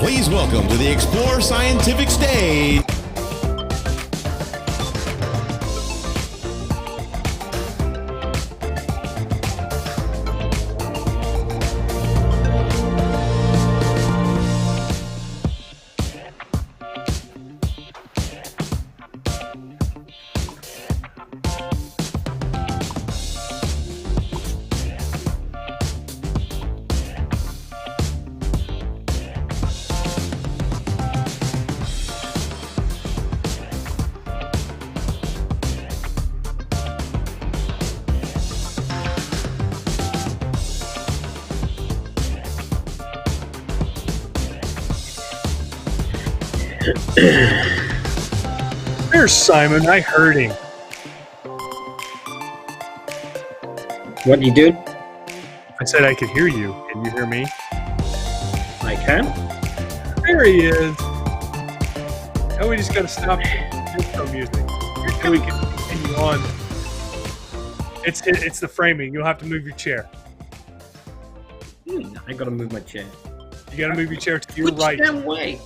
Please welcome to the Explore Scientific stage, There's Simon. I heard him. What you doing? I said I could hear you. Can you hear me? I can. There he is. Now we just got to stop the intro music. So we can continue on. It's the framing. You'll have to move your chair. I gotta move my chair. You got to move your chair to your Which right. damn way?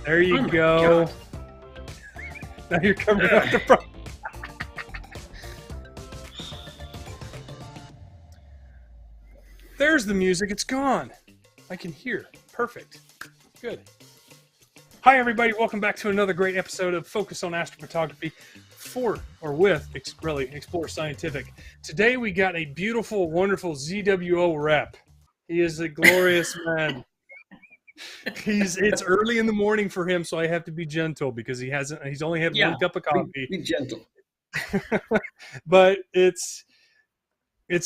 There you go. God. Now you're coming up the front. There's the music. It's gone. I can hear. Perfect. Good. Hi, everybody. Welcome back to another great episode of Focus on Astrophotography with Explore Scientific. Today we got a beautiful, wonderful ZWO rep. He is a glorious man. It's early in the morning for him, so I have to be gentle because he's only had one cup of coffee. Be gentle. But it's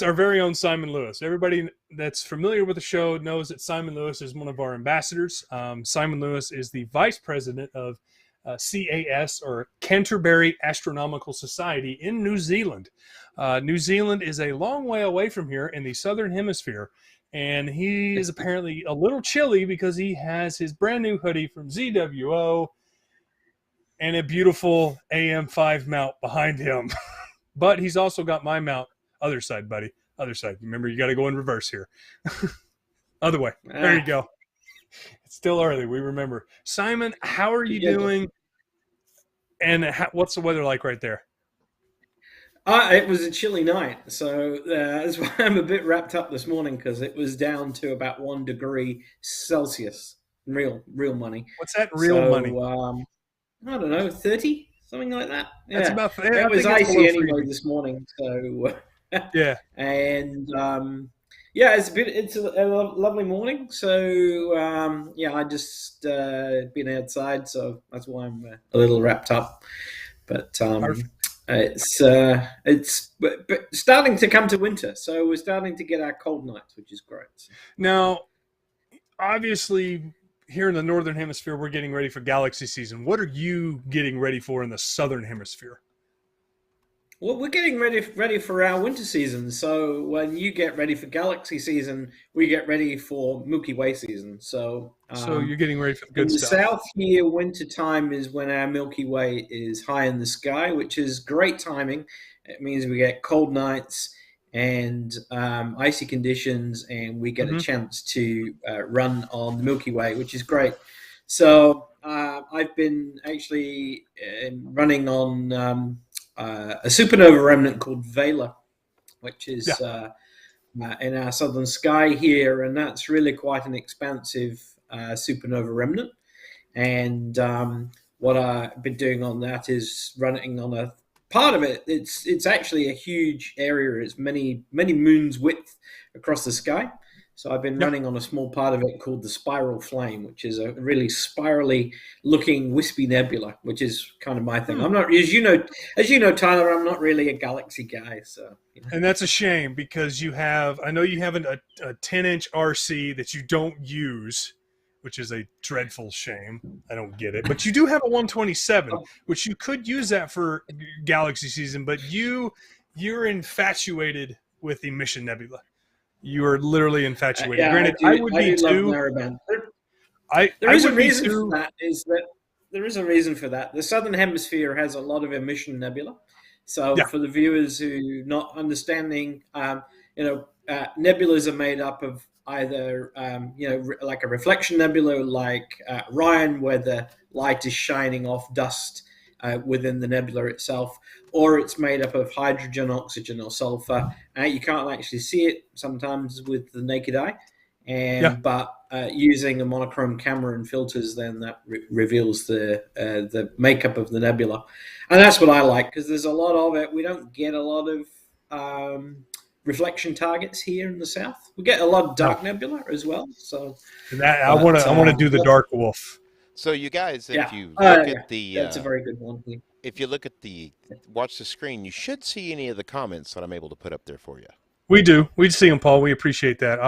our very own Simon Lewis. Everybody that's familiar with the show knows that Simon Lewis is one of our ambassadors. Simon Lewis is the vice president of CAS, or Canterbury Astronomical Society in New Zealand. New Zealand is a long way away from here in the southern hemisphere. And he is apparently a little chilly because he has his brand new hoodie from ZWO and a beautiful AM5 mount behind him. But he's also got my mount. Other side, buddy. Other side. Remember, you got to go in reverse here. Other way. There you go. It's still early. We remember. Simon, how are you doing? And what's the weather like right there? It was a chilly night, so that's why I'm a bit wrapped up this morning, because it was down to about 1 degree Celsius. Real money. What's that real money? I don't know, 30? Something like that. Yeah. That's about, it was icy anyway this morning, so yeah. And it's a lovely morning. So I just been outside, so that's why I'm a little wrapped up. But it's starting to come to winter, so we're starting to get our cold nights, which is great. Now, obviously, here in the northern hemisphere, we're getting ready for galaxy season. What are you getting ready for in the southern hemisphere? Well, we're getting ready for our winter season. So when you get ready for galaxy season, we get ready for Milky Way season. So you're getting ready for the good stuff. In the south here, winter time is when our Milky Way is high in the sky, which is great timing. It means we get cold nights and icy conditions, and we get a chance to run on the Milky Way, which is great. So I've been actually running on a supernova remnant called Vela, which is in our southern sky here, and that's really quite an expansive supernova remnant. And what I've been doing on that is running on a part of it. It's actually a huge area. It's many moons width across the sky. So I've been running on a small part of it called the Spiral Flame, which is a really spirally looking wispy nebula, which is kind of my thing. I'm not, as you know, Tyler, I'm not really a galaxy guy. So, And that's a shame, because I know you have a 10-inch RC that you don't use, which is a dreadful shame. I don't get it. But you do have a 127, which you could use that for galaxy season, but you're infatuated with the Mission Nebula. You are literally infatuated. Granted, I would be too. There is a reason for that. There is a reason for that. The southern hemisphere has a lot of emission nebula. So for the viewers who not understanding, nebulas are made up of either like a reflection nebula like Orion, where the light is shining off dust within the nebula itself, or it's made up of hydrogen, oxygen, or sulfur. You can't actually see it sometimes with the naked eye, but using a monochrome camera and filters, then that reveals the makeup of the nebula, and that's what I like, because there's a lot of it. We don't get a lot of reflection targets here in the south. We get a lot of dark nebula as well. So I want to do the dark wolf. So you guys, if you look at the, that's a very good one. If you look at watch the screen, you should see any of the comments that I'm able to put up there for you. We do. We see them, Paul. We appreciate that.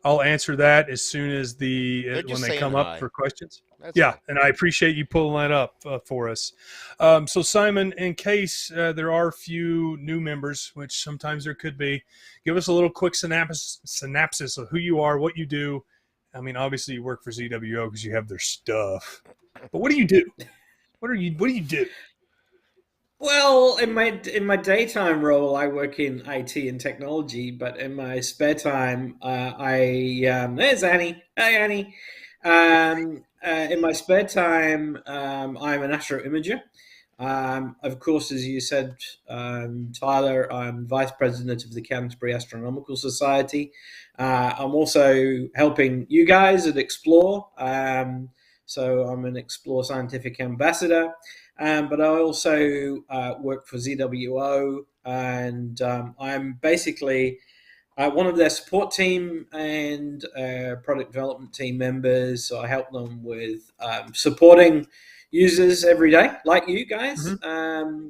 I'll answer that as soon as when they come up for questions. And I appreciate you pulling that up for us. So Simon, in case there are a few new members, which sometimes there could be, give us a little quick synopsis of who you are, what you do. I mean, obviously you work for ZWO because you have their stuff, but what do you do? What do you do? Well, in my daytime role, I work in IT and technology, but in my spare time, there's Annie. Hi, Annie. In my spare time, I'm an astro imager. Of course, as you said, Tyler, I'm vice president of the Canterbury Astronomical Society. I'm also helping you guys at Explore. So I'm an Explore Scientific Ambassador. But I also work for ZWO, and I'm basically one of their support team and product development team members. So I help them with supporting users every day, like you guys,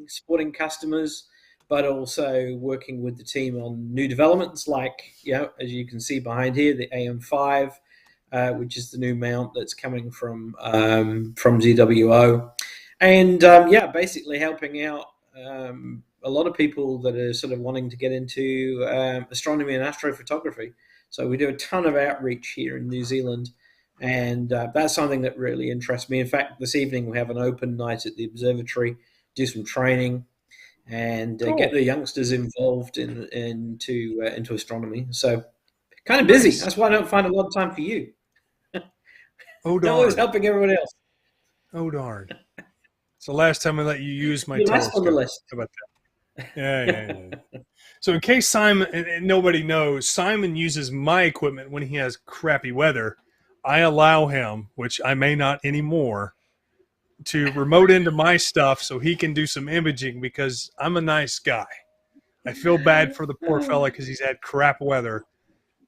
supporting customers, but also working with the team on new developments, like, as you can see behind here, the AM5, which is the new mount that's coming from ZWO. And basically helping out a lot of people that are sort of wanting to get into astronomy and astrophotography. So we do a ton of outreach here in New Zealand, and that's something that really interests me. In fact, this evening we have an open night at the Observatory, do some training, and get the youngsters involved into astronomy. So kind of busy. That's why I don't find a lot of time for you. Oh, darn. I'm always helping everyone else. Oh, darn. It's the last time I let you use my telescope. On the list. How about that? Yeah. So in case Simon, and nobody knows, Simon uses my equipment when he has crappy weather. I allow him, which I may not anymore, to remote into my stuff so he can do some imaging, because I'm a nice guy. I feel bad for the poor fella because he's had crap weather.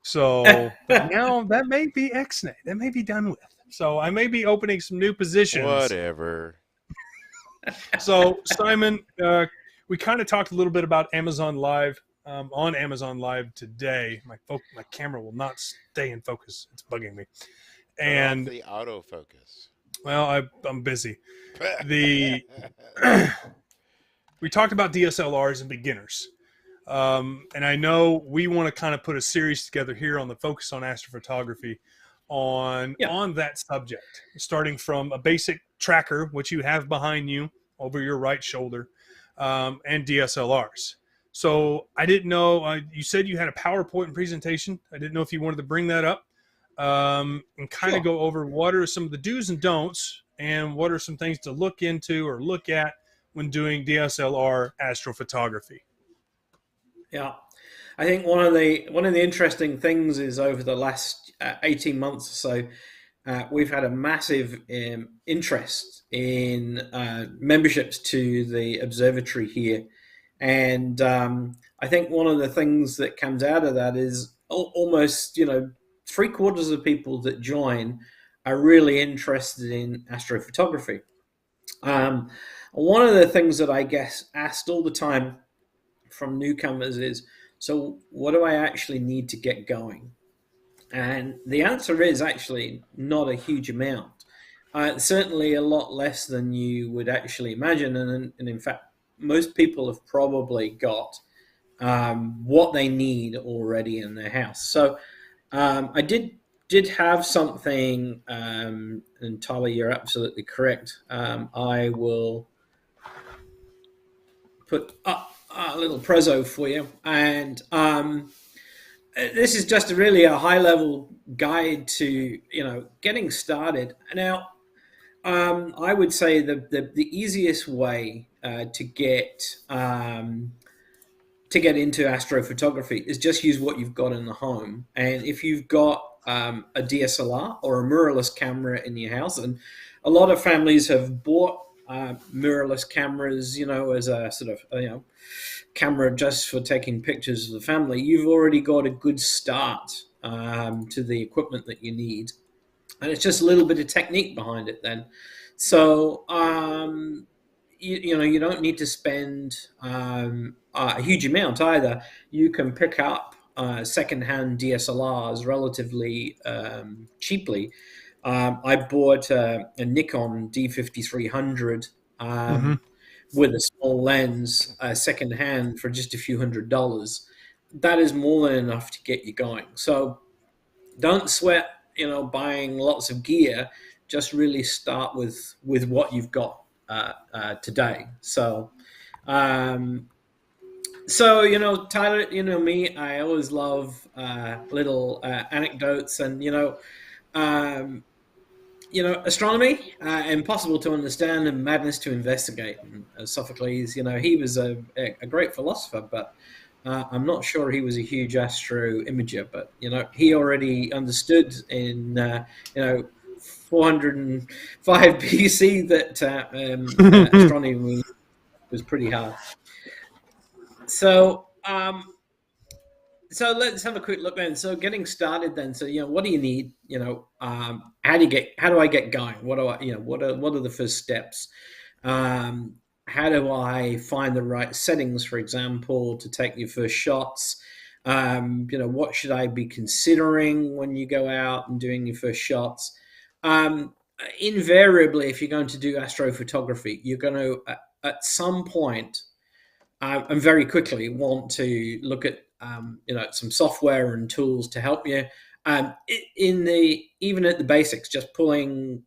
So but now that may be X-Nay. That may be done with. So I may be opening some new positions. Whatever. So Simon, we kind of talked a little bit about Amazon Live. On Amazon Live today, my camera will not stay in focus. It's bugging me. And the autofocus. Well, I'm busy. We talked about DSLRs and beginners. And I know we want to kind of put a series together here on the Focus on Astrophotography on that subject, starting from a basic tracker, which you have behind you over your right shoulder, and DSLRs. So I didn't know, you said you had a PowerPoint presentation. I didn't know if you wanted to bring that up and kind of go over what are some of the do's and don'ts, and what are some things to look into or look at when doing DSLR astrophotography. Yeah, I think one of the interesting things is over the last 18 months or so, we've had a massive interest in memberships to the observatory here, and I think one of the things that comes out of that is almost 3/4 of people that join are really interested in astrophotography. One of the things that I guess asked all the time from newcomers is, so what do I actually need to get going? And the answer is actually not a huge amount. Certainly a lot less than you would actually imagine. And in fact, most people have probably got what they need already in their house. So I did have something, and Tyler, you're absolutely correct. I will put up a little prezzo for you, and this is just really a high-level guide to getting started. Now, I would say the easiest way to get into astrophotography is just use what you've got in the home. And if you've got a DSLR or a mirrorless camera in your house, and a lot of families have bought mirrorless cameras, as a sort of camera just for taking pictures of the family, you've already got a good start to the equipment that you need. And it's just a little bit of technique behind it then. So, you don't need to spend a huge amount either. You can pick up secondhand DSLRs relatively cheaply. I bought a Nikon D5300 with a small lens secondhand for just a few $100s. That is more than enough to get you going. So don't sweat, buying lots of gear. Just really start with what you've got today. So, Tyler, me, I always love little anecdotes, and astronomy, impossible to understand and madness to investigate. And Sophocles, he was a great philosopher, but I'm not sure he was a huge astro imager. But he already understood in 405 BC that astronomy was pretty hard. So, so let's have a quick look then. So getting started then. So what do you need? How do I get going? What do I? What are the first steps? How do I find the right settings, for example, to take your first shots? What should I be considering when you go out and doing your first shots? Invariably, if you're going to do astrophotography, you're going to, at some point, and very quickly, want to look at some software and tools to help you. Even at the basics, just pulling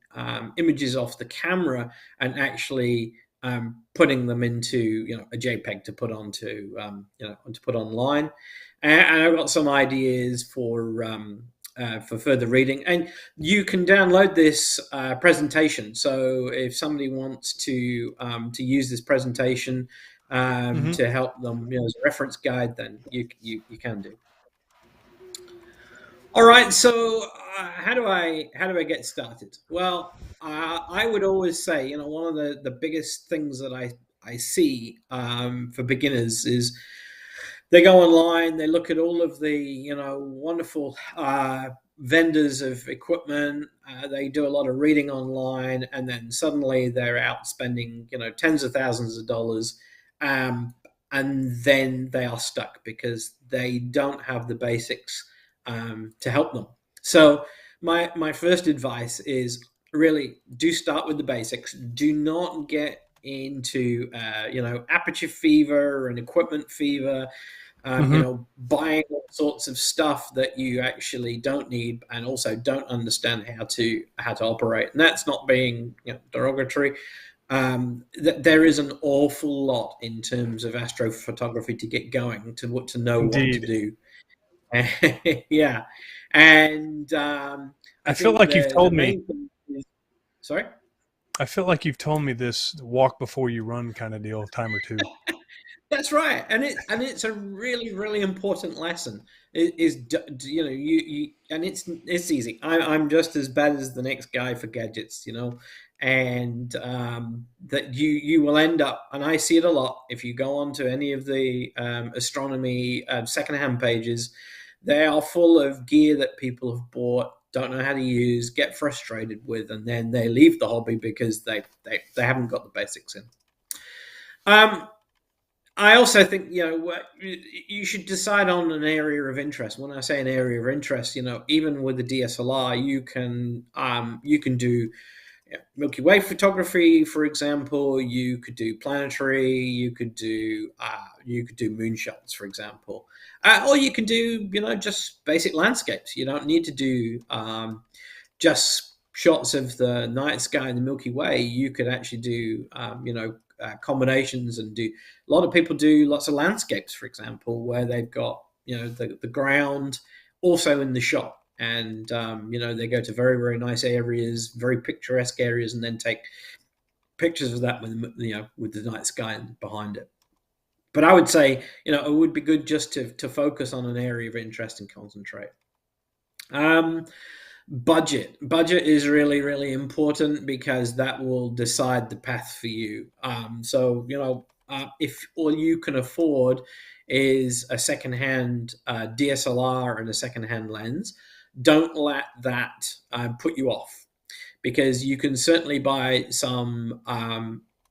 images off the camera and actually putting them into a JPEG to put onto to put online. And I've got some ideas for further reading, and you can download this presentation. So if somebody wants to use this presentation to help them, as a reference guide, then you can do. All right. So how do I get started? Well, I would always say, one of the biggest things that I see for beginners is they go online, they look at all of the wonderful vendors of equipment, they do a lot of reading online, and then suddenly they're out spending tens of thousands of dollars, and then they are stuck because they don't have the basics to help them. So my first advice is really do start with the basics. Do not get into aperture fever and equipment fever, buying all sorts of stuff that you actually don't need and also don't understand how to operate. And that's not being derogatory. There is an awful lot in terms of astrophotography to get going, to know Indeed. what to do. Yeah, and I feel like you've told me. Sorry? I feel like you've told me this walk before you run kind of deal, time or two. That's right, and it's a really, really important lesson. And it's easy. I'm just as bad as the next guy for gadgets, and that you will end up, and I see it a lot. If you go onto any of the astronomy secondhand pages, they are full of gear that people have bought, don't know how to use, get frustrated with, and then they leave the hobby because they haven't got the basics in. I also think you should decide on an area of interest. When I say an area of interest, even with the DSLR, you can do Milky Way photography, for example. You could do planetary. You could do moonshots, for example, or you can do just basic landscapes. You don't need to do just shots of the night sky and the Milky Way. You could actually do combinations, and do a lot of people do lots of landscapes, for example, where they've got the ground, also in the shot. And they go to very, very nice areas, very picturesque areas, and then take pictures of that with the night sky behind it. But I would say it would be good just to focus on an area of interest and concentrate. Budget is really, really important, because that will decide the path for you. If all you can afford is a secondhand DSLR and a secondhand lens, don't let that put you off, because you can certainly buy some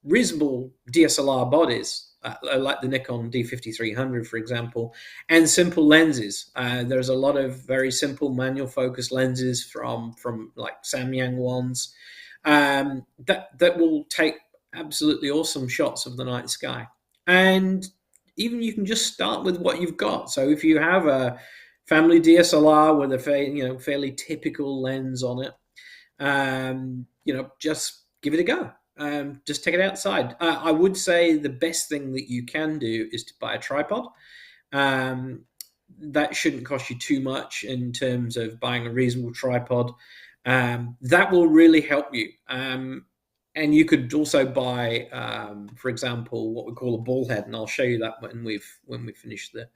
reasonable DSLR bodies, like the Nikon D5300, for example, and simple lenses. There's a lot of very simple manual focus lenses from like Samyang ones that will take absolutely awesome shots of the night sky. And even you can just start with what you've got. So if you have a family DSLR with a fairly typical lens on it, just give it a go. Just take it outside. I would say the best thing that you can do is to buy a tripod. That shouldn't cost you too much in terms of buying a reasonable tripod. That will really help you. And you could also buy, for example, what we call a ball head, and I'll show you that when we finish the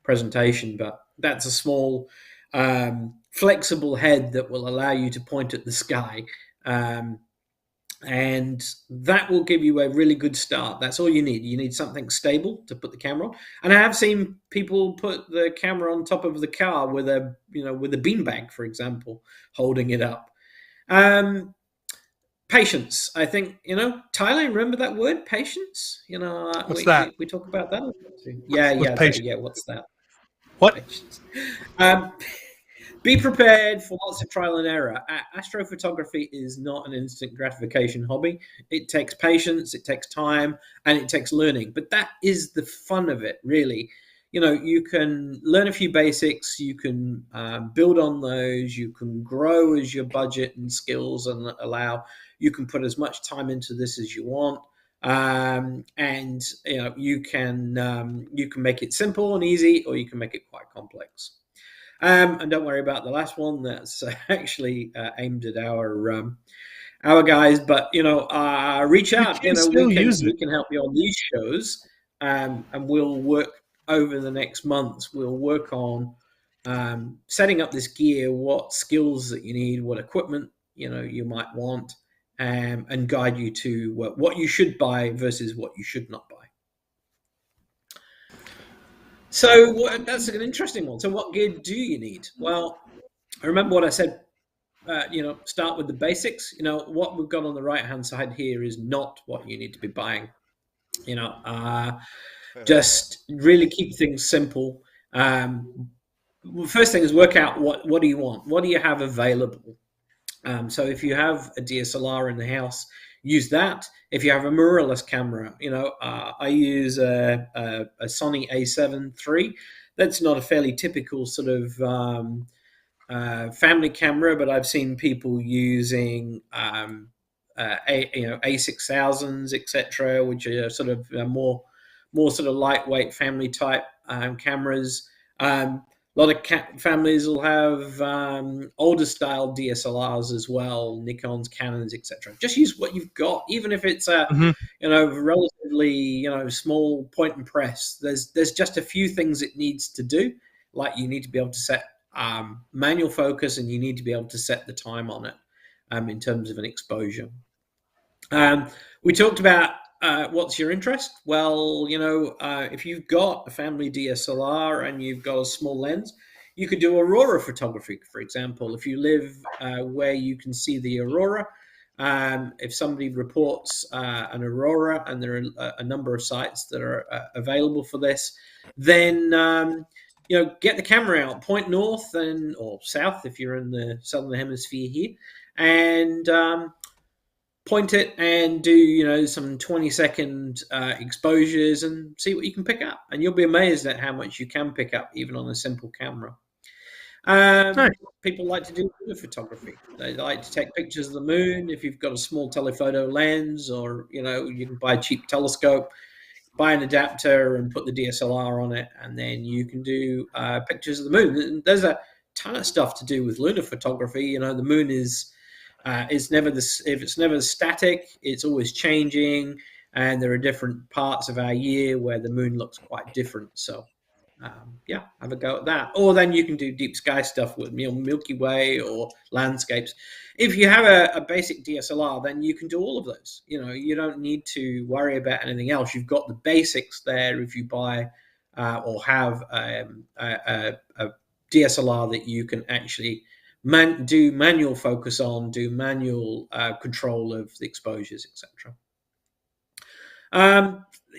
presentation. But that's a small, flexible head that will allow you to point at the sky. And that will give you a really good start. That's all you need. You need something stable to put the camera on. And I have seen people put the camera on top of the car with a beanbag, for example, holding it up. Patience. I think, Thailand, remember that word, patience? What's that? We talk about that a bit too. Yeah. What's that? What? Patience. Be prepared for lots of trial and error. Astrophotography is not an instant gratification hobby. It takes patience, it takes time, and it takes learning. But that is the fun of it, really. You can learn a few basics, you can build on those, you can grow as your budget and skills and allow. You can put as much time into this as you want. And you can make it simple and easy, or you can make it quite complex. And don't worry about the last one. That's actually aimed at our guys. But reach out. We can help you on these shows, and we'll work over the next months. We'll work on setting up this gear, what skills that you need, what equipment you might want, and guide you to what you should buy versus what you should not buy. So that's an interesting one. So what gear do you need? Well, I remember what I said, start with the basics. What we've got on the right-hand side here is not what you need to be buying. Just really keep things simple. First thing is work out what do you want? What do you have available? So if you have a DSLR in the house, use that. If you have a mirrorless camera, I use a Sony A7 III. That's not a fairly typical sort of family camera, but I've seen people using A6000s, etc., which are sort of more sort of lightweight family type cameras. A lot of families will have older style DSLRs as well, Nikons, Canons, etc. Just use what you've got, even if it's a relatively small point and press. There's just a few things it needs to do, like you need to be able to set manual focus, and you need to be able to set the time on it in terms of an exposure. We talked about what's your interest? Well, if you've got a family DSLR and you've got a small lens, you could do Aurora photography, for example. If you live where you can see the Aurora, if somebody reports an Aurora, and there are a number of sites that are available for this, then get the camera out, point north or south if you're in the southern hemisphere here, and point it and do some 20-second exposures and see what you can pick up, and you'll be amazed at how much you can pick up even on a simple camera. Nice. People like to do lunar photography. They like to take pictures of the moon. If you've got a small telephoto lens, or you can buy a cheap telescope, buy an adapter and put the DSLR on it, and then you can do pictures of the moon. And there's a ton of stuff to do with lunar photography. You know, the moon is never this. If it's never static, it's always changing, and there are different parts of our year where the moon looks quite different. So, yeah, have a go at that. Or then you can do deep sky stuff with Milky Way or landscapes. If you have a basic DSLR, then you can do all of those. You know, you don't need to worry about anything else. You've got the basics there if you buy or have a DSLR that you can actually do manual focus on, do manual control of the exposures, etc.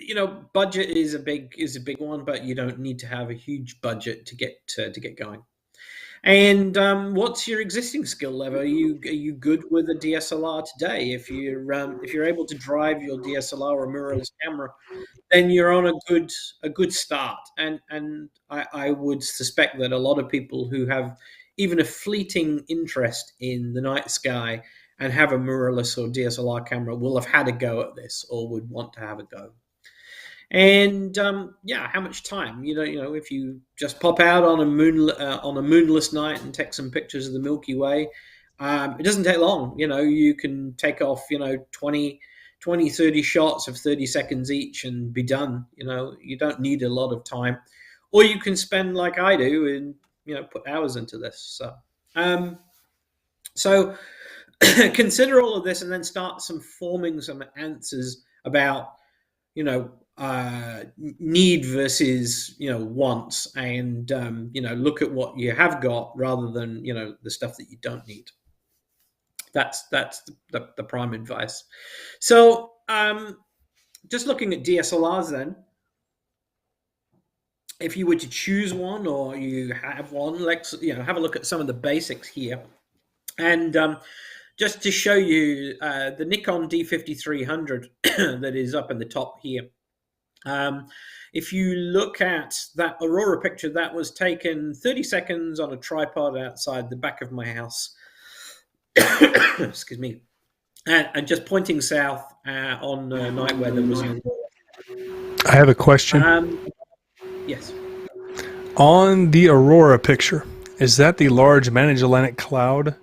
You know, budget is a big one, but you don't need to have a huge budget to get going. And what's your existing skill level? Are you good with a DSLR today? If you're able to drive your DSLR or mirrorless camera, then you're on a good start. And I would suspect that a lot of people who have even a fleeting interest in the night sky and have a mirrorless or DSLR camera will have had a go at this or would want to have a go. And yeah, how much time? You know, if you just pop out on a moonless night and take some pictures of the Milky Way, it doesn't take long. You know, you can take off 20, 30 shots of 30 seconds each and be done. You know, you don't need a lot of time, or you can spend like I do and put hours into this. So consider all of this and then start forming some answers about need versus wants, and look at what you have got rather than the stuff that you don't need. That's the prime advice. So just looking at DSLRs then, if you were to choose one or you have one, let's have a look at some of the basics here. And just to show you the Nikon D5300 that is up in the top here. If you look at that Aurora picture, that was taken 30 seconds on a tripod outside the back of my house. Excuse me. And just pointing south on a night where there was no. I have a question. Yes. On the Aurora picture, is that the large Magellanic Cloud?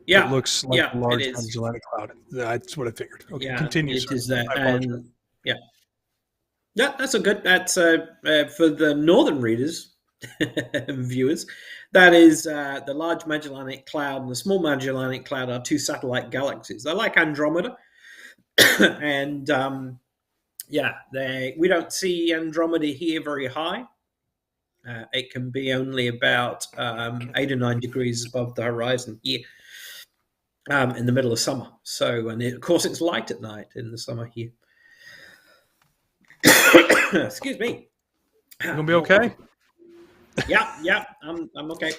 Yeah. It looks like a large it is. Magellanic Cloud. That's what I figured. Okay, yeah, continue. It is that. And yeah. Yeah, that's a good. That's for the northern readers and viewers. That is the Large Magellanic Cloud and the Small Magellanic Cloud are two satellite galaxies. They're like Andromeda, and we don't see Andromeda here very high. It can be only about 8 or 9 degrees above the horizon here in the middle of summer. So, of course, it's light at night in the summer here. Excuse me. You gonna be okay? Yeah, I'm okay.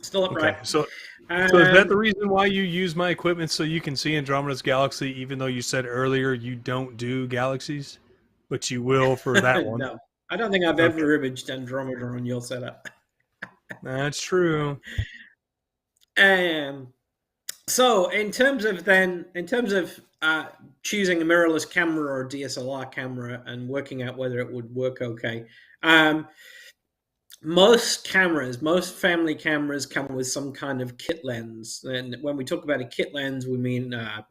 Still upright. Okay. So is that the reason why you use my equipment, so you can see Andromeda's galaxy, even though you said earlier you don't do galaxies, but you will for that one? No, I don't think I've ever imaged Andromeda on your setup. That's true. So in terms of choosing a mirrorless camera or a DSLR camera and working out whether it would work okay, most family cameras come with some kind of kit lens. And when we talk about a kit lens, we mean a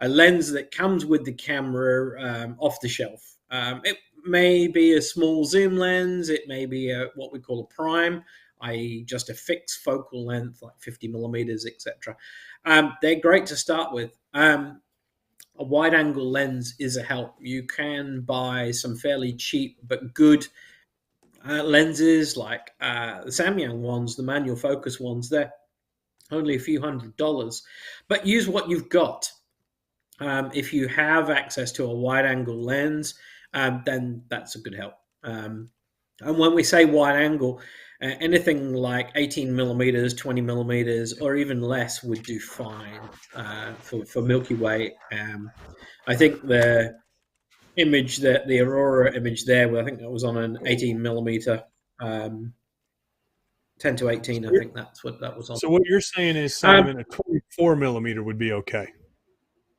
lens that comes with the camera off the shelf. It may be a small zoom lens. It may be what we call a prime, i.e. just a fixed focal length, like 50 millimeters, etc. They're great to start with. A wide-angle lens is a help. You can buy some fairly cheap but good lenses, like the Samyang ones, the manual focus ones. They're only a few $100s, but use what you've got. If you have access to a wide-angle lens, then that's a good help. And when we say wide-angle, anything like 18 millimeters, 20 millimeters, or even less would do fine for Milky Way. I think the Aurora image there, I think that was on an 18 millimeter, 10 to 18. I think that's what that was on. So what you're saying is, Simon, a 24 millimeter would be okay.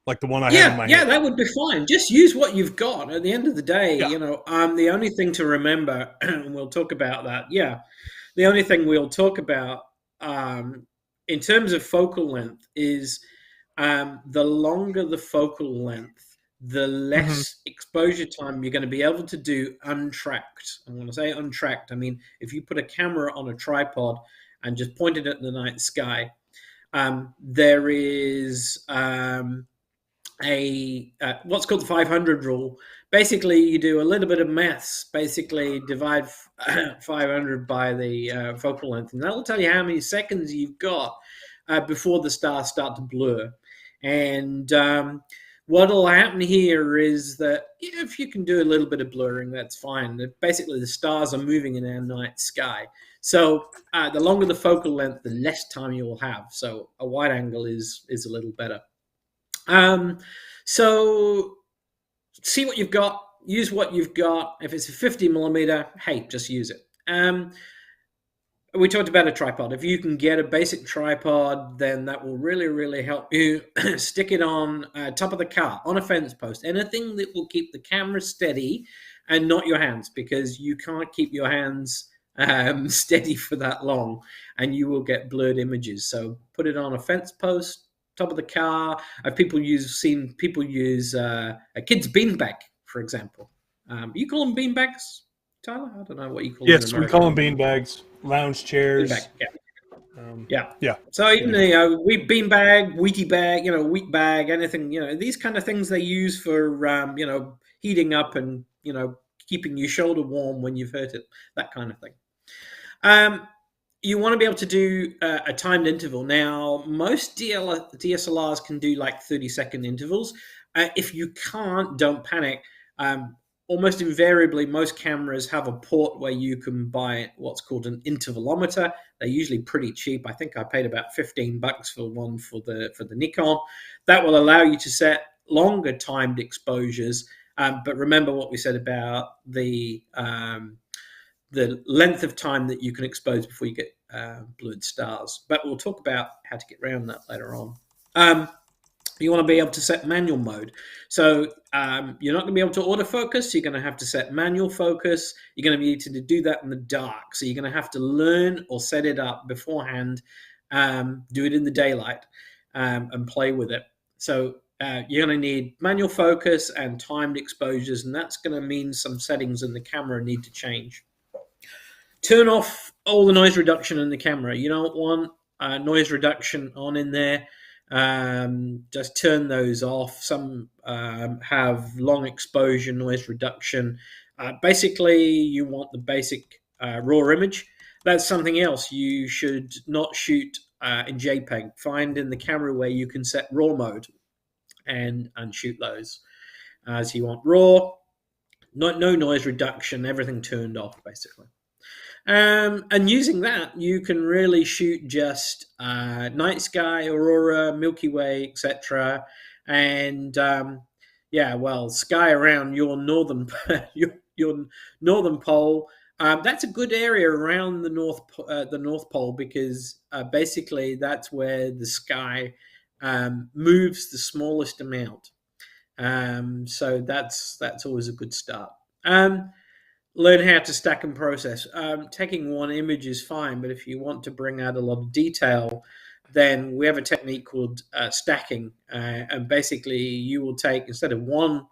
like the one I have in my hand. That would be fine. Just use what you've got. At the end of the day, Yeah. you know, the only thing to remember, and we'll talk about that. Yeah, the only thing we'll talk about in terms of focal length is the longer the focal length, the less exposure time you're going to be able to do untracked. And when I say untracked, I mean if you put a camera on a tripod and just point it at the night sky, there is what's called the 500 rule. Basically, you do a little bit of maths. Basically, divide 500 by the focal length, and that'll tell you how many seconds you've got before the stars start to blur. And what'll happen here is that if you can do a little bit of blurring, that's fine. Basically, the stars are moving in our night sky. So the longer the focal length, the less time you will have. So a wide angle is a little better. So see what you've got, use what you've got. If it's a 50 millimeter, hey, just use it. We talked about a tripod. If you can get a basic tripod, then that will really, really help you. Stick it on top of the car, on a fence post, anything that will keep the camera steady and not your hands, because you can't keep your hands steady for that long and you will get blurred images. So put it on a fence post, top of the car. I've seen people use a kid's beanbag, for example. You call them beanbags, Tyler? I don't know what you call them. Yes, we call them beanbags, lounge chairs. Beanbag, yeah. So even wheat beanbag, wheatie bag, wheat bag, anything, these kind of things they use for heating up and keeping your shoulder warm when you've hurt it, that kind of thing. You want to be able to do a timed interval. Now, most DSLRs can do like 30-second intervals. If you can't, don't panic. Almost invariably, most cameras have a port where you can buy what's called an intervalometer. They're usually pretty cheap. I think I paid about $15 for one for the Nikon. That will allow you to set longer timed exposures. But remember what we said about the length of time that you can expose before you get blurred stars. But we'll talk about how to get around that later on. You want to be able to set manual mode. So you're not going to be able to autofocus. You're going to have to set manual focus. You're going to need to do that in the dark. So you're going to have to learn or set it up beforehand, do it in the daylight, and play with it. So you're going to need manual focus and timed exposures, and that's going to mean some settings in the camera need to change. Turn off all the noise reduction in the camera. You don't want noise reduction on in there. Just turn those off. Some have long exposure noise reduction. Basically, you want the basic raw image. That's something else. You should not shoot in JPEG. Find in the camera where you can set raw mode and shoot those. So you want raw, no noise reduction, everything turned off, basically. And using that, you can really shoot just night sky, aurora, Milky Way, etc. And sky around your northern your northern pole. That's a good area around the North Pole because basically that's where the sky moves the smallest amount. So that's always a good start. Learn how to stack and process. Taking one image is fine, but if you want to bring out a lot of detail, then we have a technique called stacking. And basically, you will take, instead of one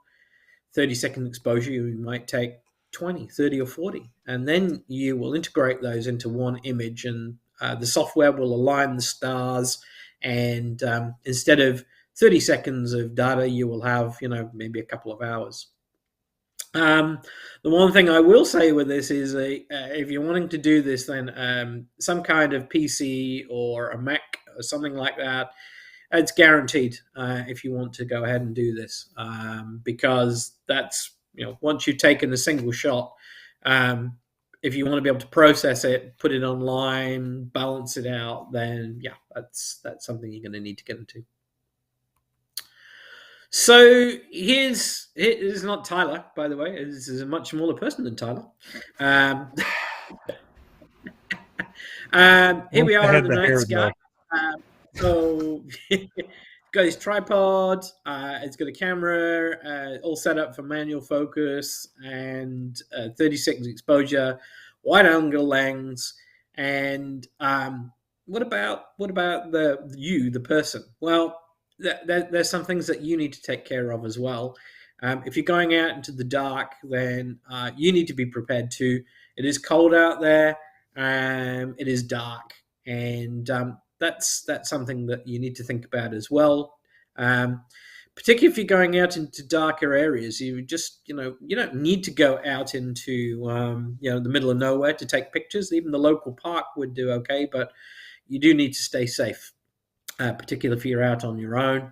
30-second exposure, you might take 20, 30, or 40. And then you will integrate those into one image, and the software will align the stars. And instead of 30 seconds of data, you will have, maybe a couple of hours. The one thing I will say with this is if you're wanting to do this, then some kind of PC or a Mac or something like that, it's guaranteed if you want to go ahead and do this because that's, once you've taken a single shot, if you want to be able to process it, put it online, balance it out, then that's something you're going to need to get into. So here's not Tyler, by the way. This is a much smaller person than Tyler. Here we are in the night sky. So got his tripod. It's got a camera all set up for manual focus and 30 seconds exposure, wide angle lens. And what about the person? Well, there's some things that you need to take care of as well. If you're going out into the dark, then you need to be prepared too. It is cold out there. It is dark, and that's something that you need to think about as well. Particularly if you're going out into darker areas, you don't need to go out into the middle of nowhere to take pictures. Even the local park would do okay, but you do need to stay safe, particularly if you're out on your own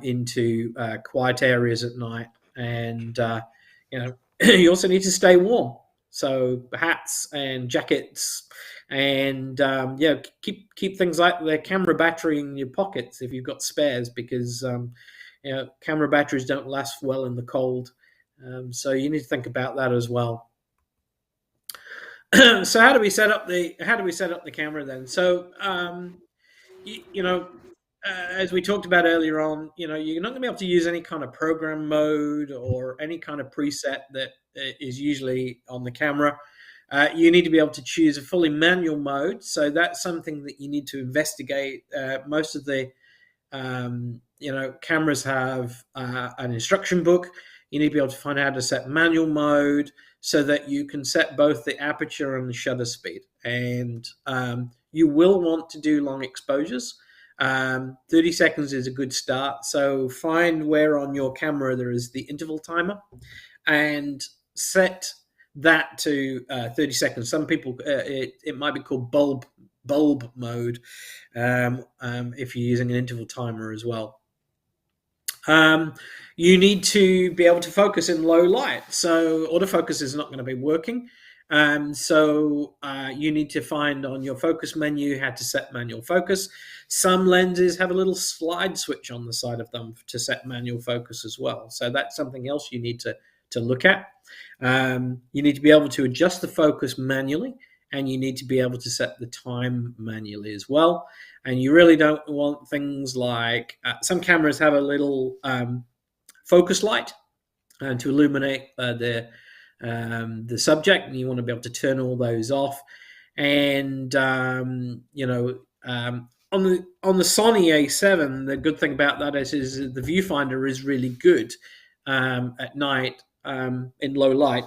into quiet areas at night, and you also need to stay warm. So hats and jackets, and keep things like the camera battery in your pockets if you've got spares, because camera batteries don't last well in the cold. So you need to think about that as well. So how do we set up the camera then? So as we talked about earlier on, you're not going to be able to use any kind of program mode or any kind of preset that is usually on the camera. You need to be able to choose a fully manual mode. So that's something that you need to investigate. Most of the cameras have an instruction book. You need to be able to find out how to set manual mode so that you can set both the aperture and the shutter speed. And you will want to do long exposures. 30 seconds is a good start. So find where on your camera there is the interval timer and set that to 30 seconds. Some people, it might be called bulb mode if you're using an interval timer as well. You need to be able to focus in low light. So autofocus is not going to be working. So you need to find on your focus menu how to set manual focus. Some lenses have a little slide switch on the side of them to set manual focus as well. So that's something else you need to look at. You need to be able to adjust the focus manually, and you need to be able to set the time manually as well. And you really don't want things like some cameras have a little focus light to illuminate the subject, and you want to be able to turn all those off. And on the Sony A7, the good thing about that is the viewfinder is really good at night in low light,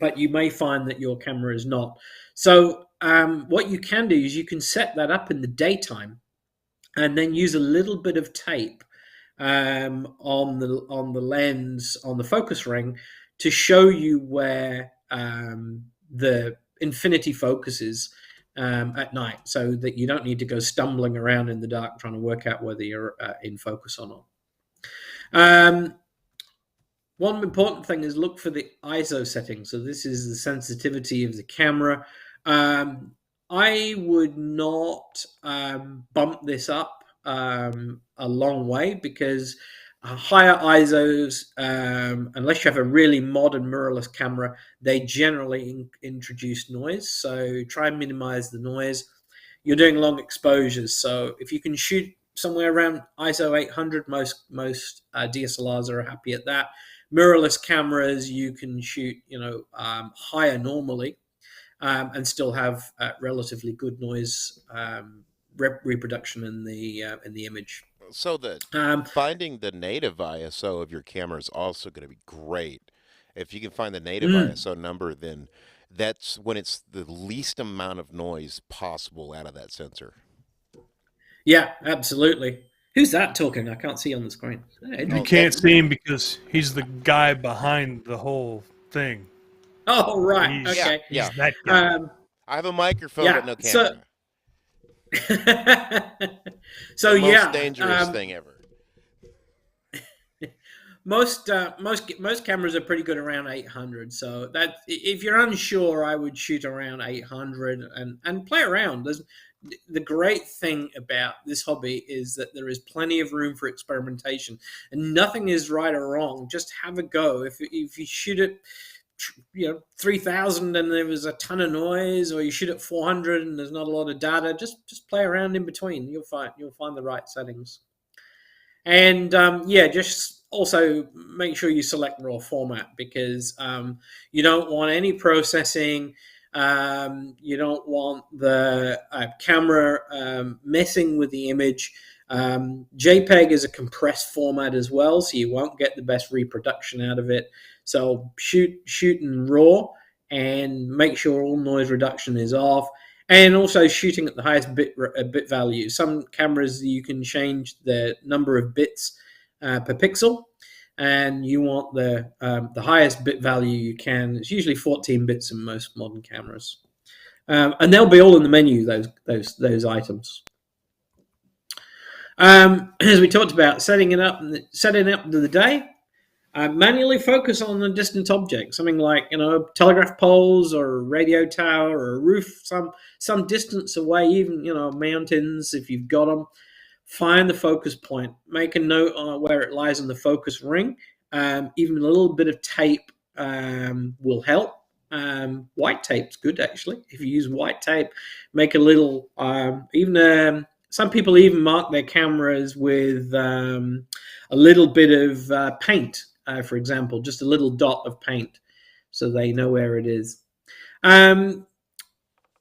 but you may find that your camera is not. So what you can do is you can set that up in the daytime and then use a little bit of tape on the lens, on the focus ring, to show you where the infinity focus is at night, so that you don't need to go stumbling around in the dark trying to work out whether you're in focus or not. One important thing is look for the ISO setting. So this is the sensitivity of the camera. I would not bump this up a long way, because higher ISOs, unless you have a really modern mirrorless camera, they generally introduce noise. So try and minimize the noise. You're doing long exposures, so if you can shoot somewhere around ISO 800, most DSLRs are happy at that. Mirrorless cameras, you can shoot higher normally and still have relatively good noise reproduction in the image. So finding the native ISO of your camera is also going to be great. If you can find the native ISO number, then that's when it's the least amount of noise possible out of that sensor. Yeah, absolutely. Who's that talking? I can't see on the screen. You can't see him because he's the guy behind the whole thing. Oh, right. Okay. He's that guy. I have a microphone, but no camera. So most dangerous thing ever. Most cameras are pretty good around 800. So that if you're unsure, I would shoot around 800 and play around. The great thing about this hobby is that there is plenty of room for experimentation, and nothing is right or wrong. Just have a go. If you shoot at 3,000 and there was a ton of noise, or you shoot at 400 and there's not a lot of data, just play around in between. You'll find the right settings. And just also make sure you select raw format, because you don't want any processing. You don't want the camera messing with the image. JPEG is a compressed format as well, so you won't get the best reproduction out of it. So shoot in RAW, and make sure all noise reduction is off. And also shooting at the highest bit value. Some cameras, you can change the number of bits per pixel, and you want the highest bit value you can. It's usually 14 bits in most modern cameras, and they'll be all in the menu. Those items. As we talked about, setting up the day. Manually focus on a distant object, something like telegraph poles or a radio tower or a roof, some distance away, even mountains if you've got them. Find the focus point. Make a note on where it lies in the focus ring. Even a little bit of tape will help. White tape's good, actually. If you use white tape, make a little. Some people even mark their cameras with a little bit of paint. For example, just a little dot of paint, so they know where it is.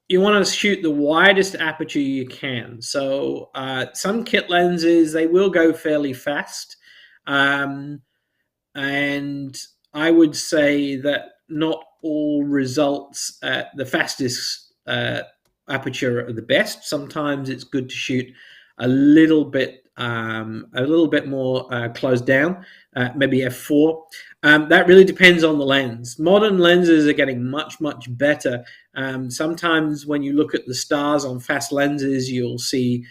You want to shoot the widest aperture you can. So some kit lenses, they will go fairly fast. And I would say that not all results at the fastest aperture are the best. Sometimes it's good to shoot a little bit more closed down, maybe f4. That really depends on the lens. Modern lenses are getting much better. Sometimes when you look at the stars on fast lenses, you'll see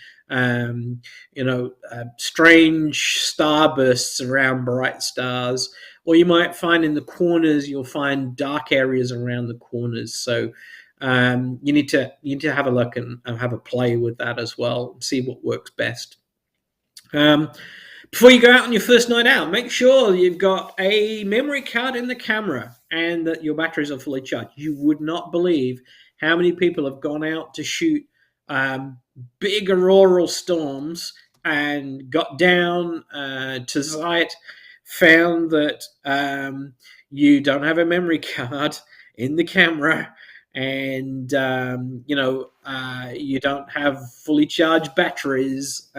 strange starbursts around bright stars, or you might find in the corners, you'll find dark areas around the corners. So you need to have a look and have a play with that as well, and see what works best. Before you go out on your first night out, make sure you've got a memory card in the camera and that your batteries are fully charged. You would not believe how many people have gone out to shoot big auroral storms and got down to site, found that you don't have a memory card in the camera, and you don't have fully charged batteries,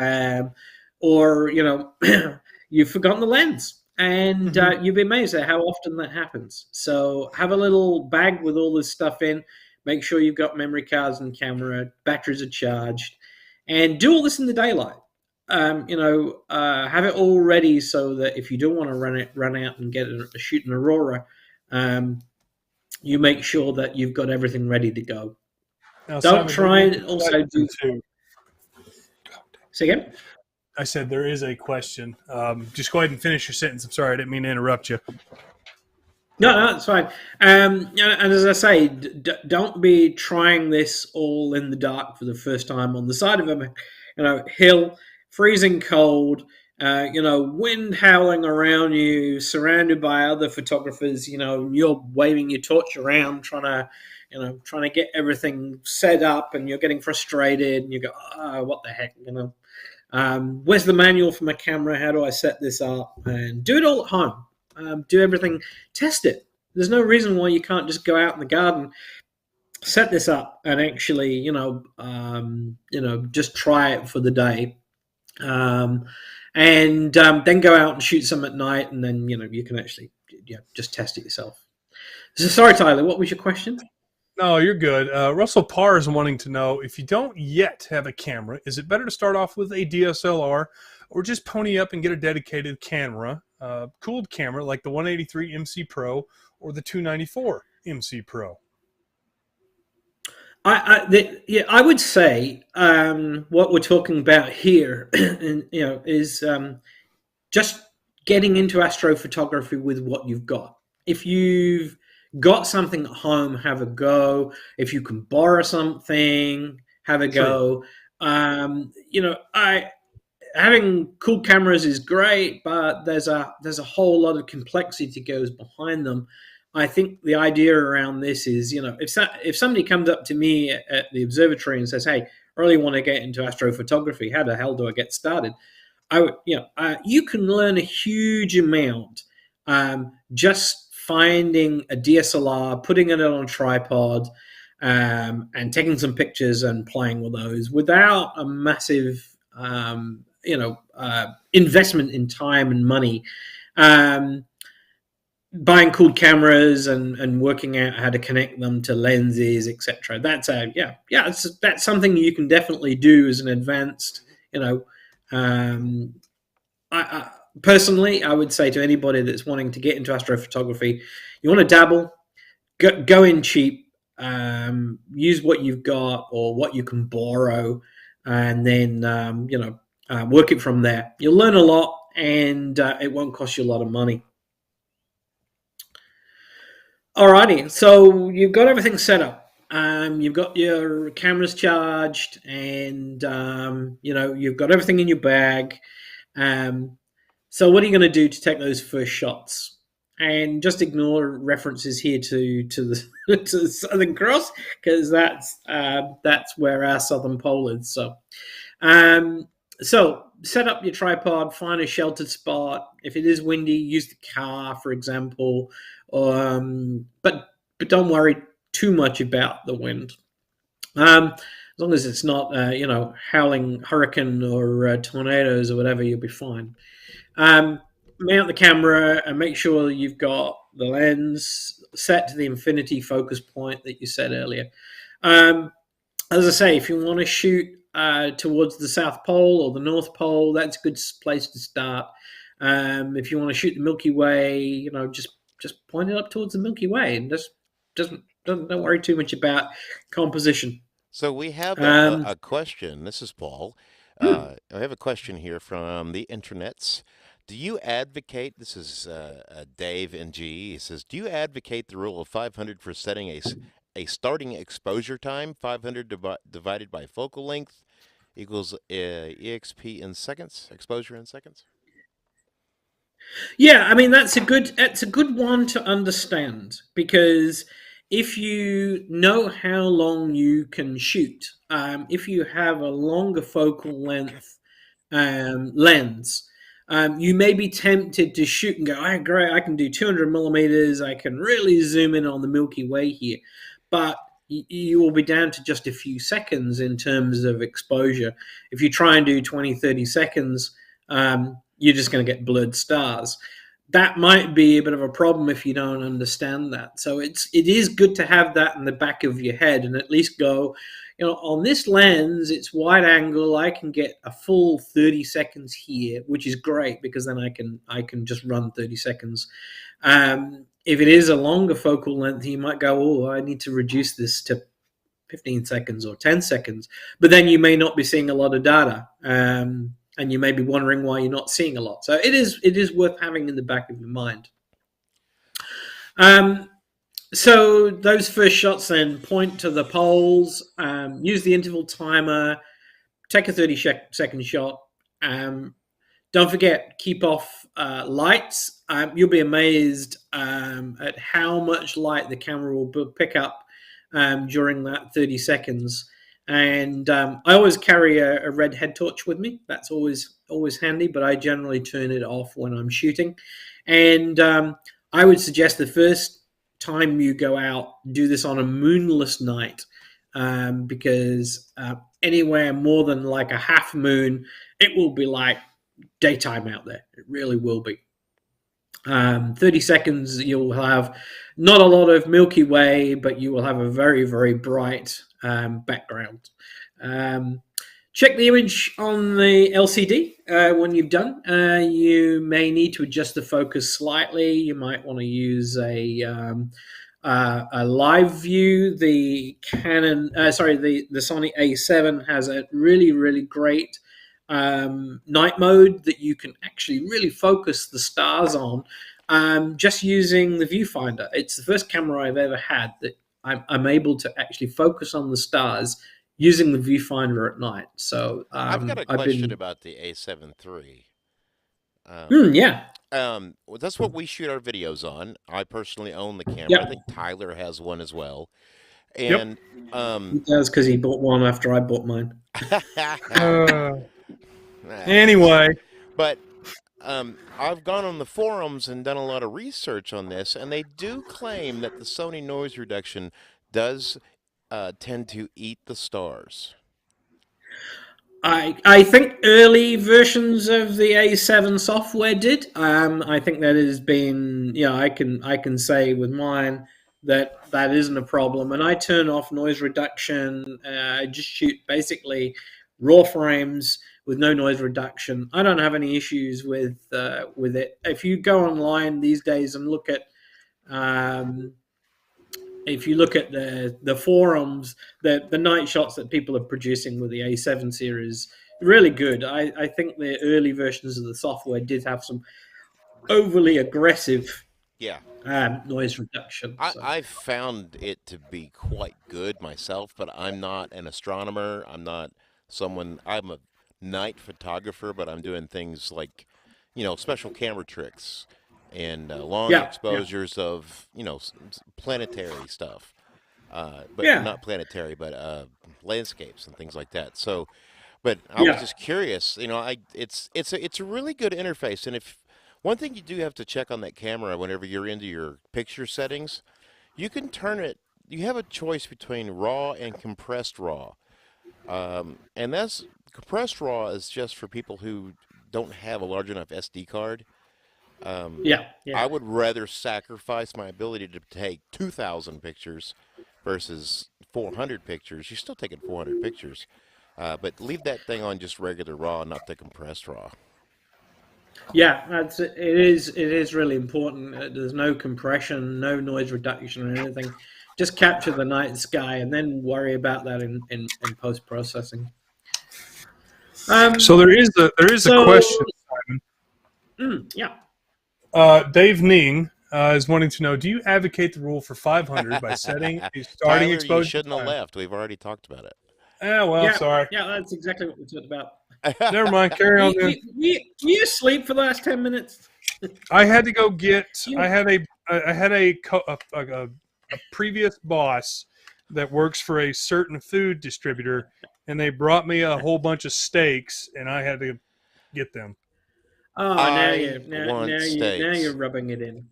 or you've forgotten the lens, and you'll be amazed at how often that happens. So have a little bag with all this stuff in. Make sure you've got memory cards and camera, batteries are charged, and do all this in the daylight. Have it all ready so that if you do want to run out and get a shoot an aurora, you make sure that you've got everything ready to go. Now, Don't Simon, try and also do. Say again? I said there is a question. Just go ahead and finish your sentence. I'm sorry, I didn't mean to interrupt you. No, it's fine. And as I say, don't be trying this all in the dark for the first time on the side of a hill, freezing cold, wind howling around you, surrounded by other photographers. You're waving your torch around, trying to get everything set up, and you're getting frustrated, and you go, "Oh, what the heck?" Where's the manual for my camera? How do I set this up? And do it all at home. Do everything, test it. There's no reason why you can't just go out in the garden, set this up, and actually, just try it for the day, and then go out and shoot some at night, and then you can actually just test it yourself. So sorry, Tyler, what was your question? No, you're good. Russell Parr is wanting to know, if you don't yet have a camera, is it better to start off with a DSLR or just pony up and get a dedicated camera, cooled camera like the 183 MC Pro or the 294 MC Pro? I would say what we're talking about here, is just getting into astrophotography with what you've got. If you've got something at home, have a go. If you can borrow something, have a go. Having cool cameras is great, but there's a whole lot of complexity that goes behind them. I think the idea around this is, if somebody comes up to me at the observatory and says, "Hey, I really want to get into astrophotography. How the hell do I get started?" you can learn a huge amount just finding a DSLR, putting it on a tripod, and taking some pictures and playing with those without a massive, investment in time and money. Buying cool cameras and working out how to connect them to lenses, etc. That's that's something you can definitely do as an advanced. I personally, I would say to anybody that's wanting to get into astrophotography, you want to dabble, go in cheap, use what you've got or what you can borrow, and then work it from there. You'll learn a lot, and it won't cost you a lot of money. Alrighty, so you've got everything set up. You've got your cameras charged, and you've got everything in your bag. So what are you going to do to take those first shots? And just ignore references here to the to the Southern Cross, because that's where our southern pole is. So set up your tripod, find a sheltered spot. If it is windy, use the car, for example. But don't worry too much about the wind. As long as it's not howling hurricane or tornadoes or whatever, you'll be fine. Mount the camera and make sure you've got the lens set to the infinity focus point that you said earlier. As I say, if you want to shoot towards the South Pole or the North Pole, that's a good place to start. If you want to shoot the Milky Way, just point it up towards the Milky Way, and don't worry too much about composition. So we have a question. This is Paul. I have a question here from the internets. Do you advocate, this is Dave NG, he says, do you advocate the rule of 500 for setting a starting exposure time, 500 divided by focal length equals EXP in seconds, exposure in seconds? Yeah, I mean that's a good one to understand, because if you know how long you can shoot, if you have a longer focal length lens, you may be tempted to shoot and go, "Oh, great! I can do 200 millimeters. I can really zoom in on the Milky Way here," but you will be down to just a few seconds in terms of exposure. If you try and do 20, 30 seconds, you're just going to get blurred stars. That might be a bit of a problem if you don't understand that. So it is good to have that in the back of your head and at least go, on this lens, it's wide angle. I can get a full 30 seconds here, which is great because then I can just run 30 seconds. If it is a longer focal length, you might go, oh, I need to reduce this to 15 seconds or 10 seconds. But then you may not be seeing a lot of data. And you may be wondering why you're not seeing a lot. So it is worth having in the back of your mind. So those first shots then point to the poles, use the interval timer, take a 30-second shot. Don't forget, keep off lights. You'll be amazed at how much light the camera will pick up during that 30 seconds. And I always carry a red head torch with me. That's always handy, but I generally turn it off when I'm shooting. And I would suggest the first time you go out, do this on a moonless night, because anywhere more than like a half moon, it will be like daytime out there. It really will be. 30 seconds, you'll have not a lot of Milky Way, but you will have a very, very bright background. Check the image on the LCD when you've done. You may need to adjust the focus slightly. You might want to use a live view. The the Sony A7 has a really, really great night mode that you can actually really focus the stars on just using the viewfinder. It's the first camera I've ever had that I'm able to actually focus on the stars using the viewfinder at night. So I've got a question about the A7 III. Yeah. Well, that's what we shoot our videos on. I personally own the camera. Yep. I think Tyler has one as well. And he does, because he bought one after I bought mine. Anyway, But I've gone on the forums and done a lot of research on this, and they do claim that the Sony noise reduction does tend to eat the stars. I think early versions of the A7 software did. I think that has been, I can say with mine that isn't a problem. And I turn off noise reduction. I just shoot basically raw frames with no noise reduction. I don't have any issues with it. If you go online these days and look at if you look at the forums, the night shots that people are producing with the A7 series, really good. I think the early versions of the software did have some overly aggressive noise reduction. I've found it to be quite good myself, but I'm not an astronomer. I'm a night photographer, but I'm doing things like, special camera tricks and long exposures of, planetary stuff. But not planetary, but landscapes and things like that. So, but I was just curious, it's a really good interface. And if one thing you do have to check on that camera whenever you're into your picture settings, you can turn it. You have a choice between RAW and compressed RAW, and that's compressed RAW is just for people who don't have a large enough SD card. I would rather sacrifice my ability to take 2,000 pictures versus 400 pictures. You're still taking 400 pictures, but leave that thing on just regular RAW, not the compressed RAW. Yeah, it is really important. There's no compression, no noise reduction or anything. Just capture the night sky and then worry about that in post processing. So there is a question, Simon. Dave Ning is wanting to know: do you advocate the rule for 500 by setting a starting Tyler, exposure? You shouldn't time? have left. We've already talked about it. Sorry. Yeah, that's exactly what we talked about. Never mind. Carry on. You asleep for the last 10 minutes? I had to go get. I had a previous boss that works for a certain food distributor, and they brought me a whole bunch of steaks, and I had to get them. Oh, now you're rubbing it in.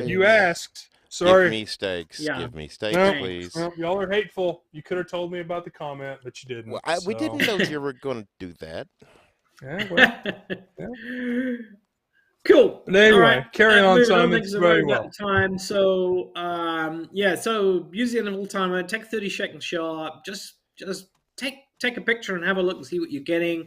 You asked. Sorry. Give me steaks. Yeah. Give me steaks, please. Well, y'all are hateful. You could have told me about the comment, but you didn't. Well, we didn't know you were going to do that. Yeah, well. Cool. But anyway, carry on, Simon. Very well. Time. So, so use the interval timer. Take a 30-second shot. Just take a picture and have a look and see what you're getting.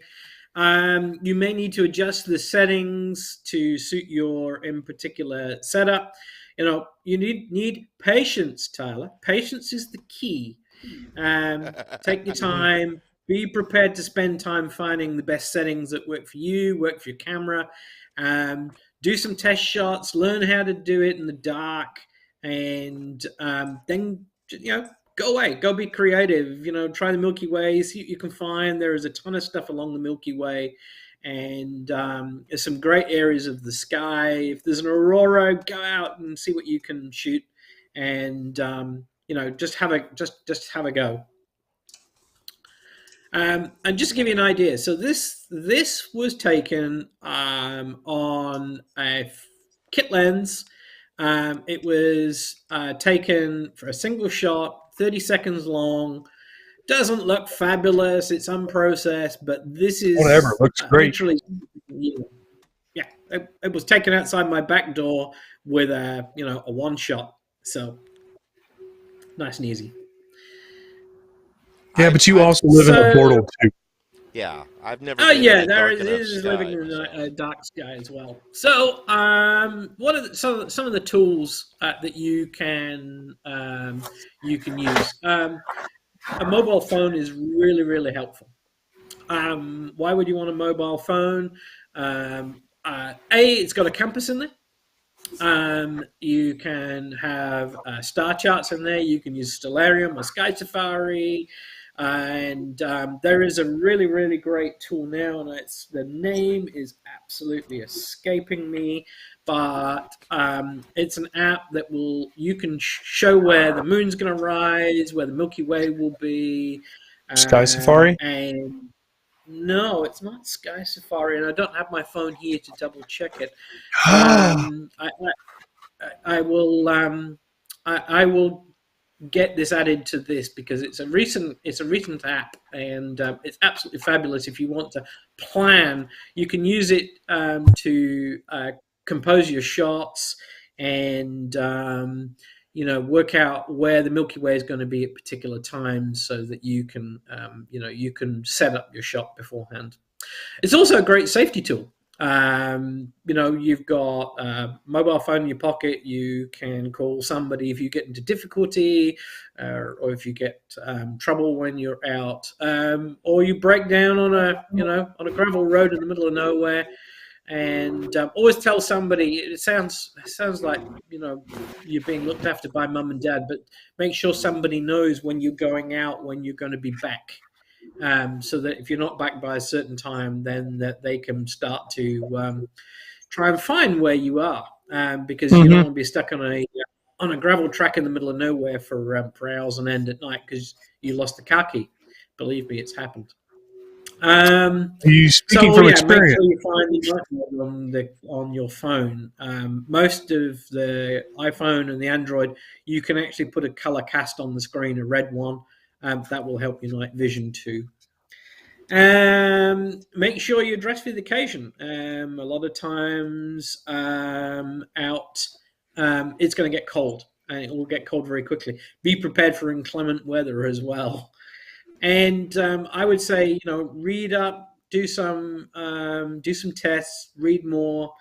You may need to adjust the settings to suit your in particular setup. You need patience, Tyler. Patience is the key. Take your time. Be prepared to spend time finding the best settings that work for you, work for your camera. Do some test shots. Learn how to do it in the dark, and then go away. Go be creative. Try the Milky Way. See what you can find. There is a ton of stuff along the Milky Way. And there's some great areas of the sky. If there's an aurora, go out and see what you can shoot, and just have a go. And just to give you an idea, so this was taken on a kit lens. It was taken for a single shot, 30 seconds long. Doesn't look fabulous. It's unprocessed, but this is whatever. Looks great. Yeah, it was taken outside my back door with a one shot. So nice and easy. Yeah, but you also live in a portal too. Yeah, I've never. There is living in a dark sky as well. So, some of the tools that you can use. A mobile phone is really, really helpful. Why would you want a mobile phone? It's got a compass in there. You can have star charts in there. You can use Stellarium or Sky Safari. And there is a really, really great tool now, and the name is absolutely escaping me, but it's an app that you can show where the moon's going to rise, where the Milky Way will be. Sky Safari? And No, it's not Sky Safari, and I don't have my phone here to double check it. I will I will get this added to this because it's a recent app, and it's absolutely fabulous. If you want to plan, you can use it to compose your shots and work out where the Milky Way is going to be at particular times, so that you can you can set up your shot beforehand. It's also a great safety tool. You've got a mobile phone in your pocket. You can call somebody if you get into difficulty, or if you get trouble when you're out, or you break down on a gravel road in the middle of nowhere. And always tell somebody. It sounds like you're being looked after by mum and dad, but make sure somebody knows when you're going out, when you're going to be back. So that if you're not back by a certain time, then that they can start to try and find where you are, because you don't want to be stuck on a gravel track in the middle of nowhere for hours on end at night because you lost the car key. Believe me, it's happened. Are you speaking from experience? Make sure you find the on your phone. Most of the iPhone and the Android, you can actually put a color cast on the screen, a red one. That will help your night vision too. Make sure you dress for the occasion. A lot of times out, it's going to get cold, and it will get cold very quickly. Be prepared for inclement weather as well. And I would say, read up, do some tests, read more,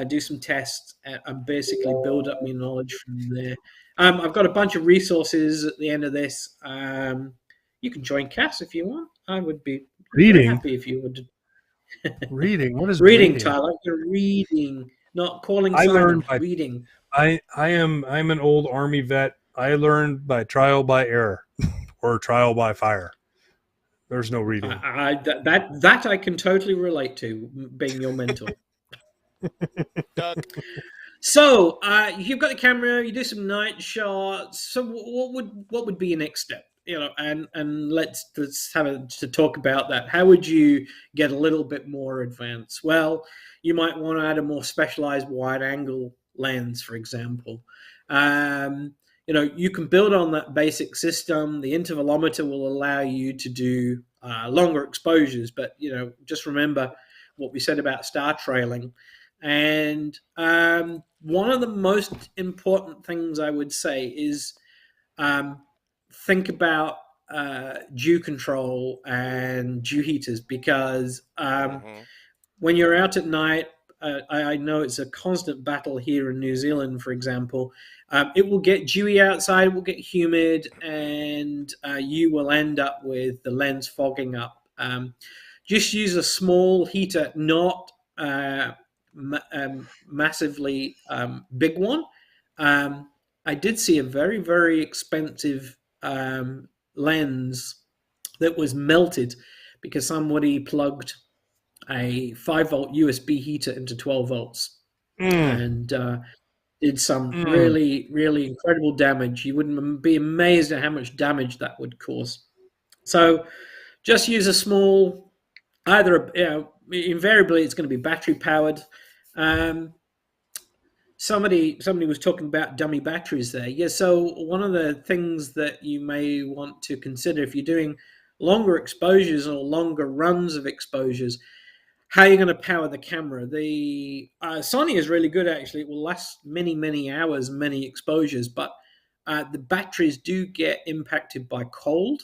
do some tests, and basically build up your knowledge from there. I've got a bunch of resources at the end of this. You can join CAS if you want. I would be reading. Happy if you would. Reading. What is reading, Tyler? You're reading, not calling. I learned by reading. I'm an old Army vet. I learned by trial by error or trial by fire. There's no reading. That I can totally relate to, being your mentor. So you've got the camera. You do some night shots. So what would be your next step? And let's have to talk about that. How would you get a little bit more advanced? Well, you might want to add a more specialized wide angle lens, for example. You can build on that basic system. The intervalometer will allow you to do longer exposures, but just remember what we said about star trailing. And one of the most important things I would say is think about dew control and dew heaters, because when you're out at night, I know it's a constant battle here in New Zealand, for example. It will get dewy outside, it will get humid, and you will end up with the lens fogging up. Just use a small heater, not massively big one. I did see a very, very expensive lens that was melted because somebody plugged a 5-volt USB heater into 12 volts and did some really, really incredible damage. You wouldn't be amazed at how much damage that would cause. So just use a small, invariably it's going to be battery powered. Somebody was talking about dummy batteries there. Yeah, so one of the things that you may want to consider if you're doing longer exposures or longer runs of exposures, how you're going to power the camera. The Sony is really good, actually. It will last many, many hours, many exposures, but the batteries do get impacted by cold,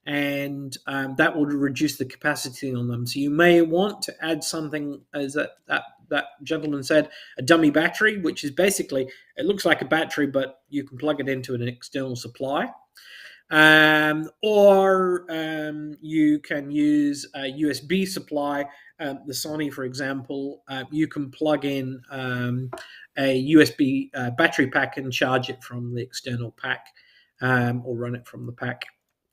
and that will reduce the capacity on them. So you may want to add something, as that gentleman said, a dummy battery, which is basically, it looks like a battery, but you can plug it into an external supply. Or you can use a USB supply. The Sony, for example, you can plug in a USB battery pack and charge it from the external pack, or run it from the pack.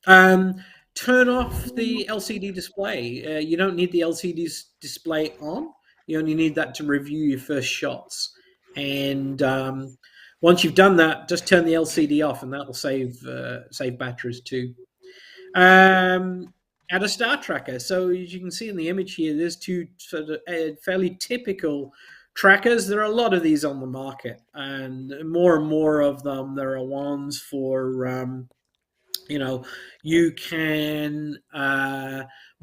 Turn off the LCD display. You don't need the LCD display on. You only need that to review your first shots. And once you've done that, just turn the LCD off, and that will save batteries too. And at a star tracker. So as you can see in the image here, there's two sort of fairly typical trackers. There are a lot of these on the market, and more of them. There are ones for you can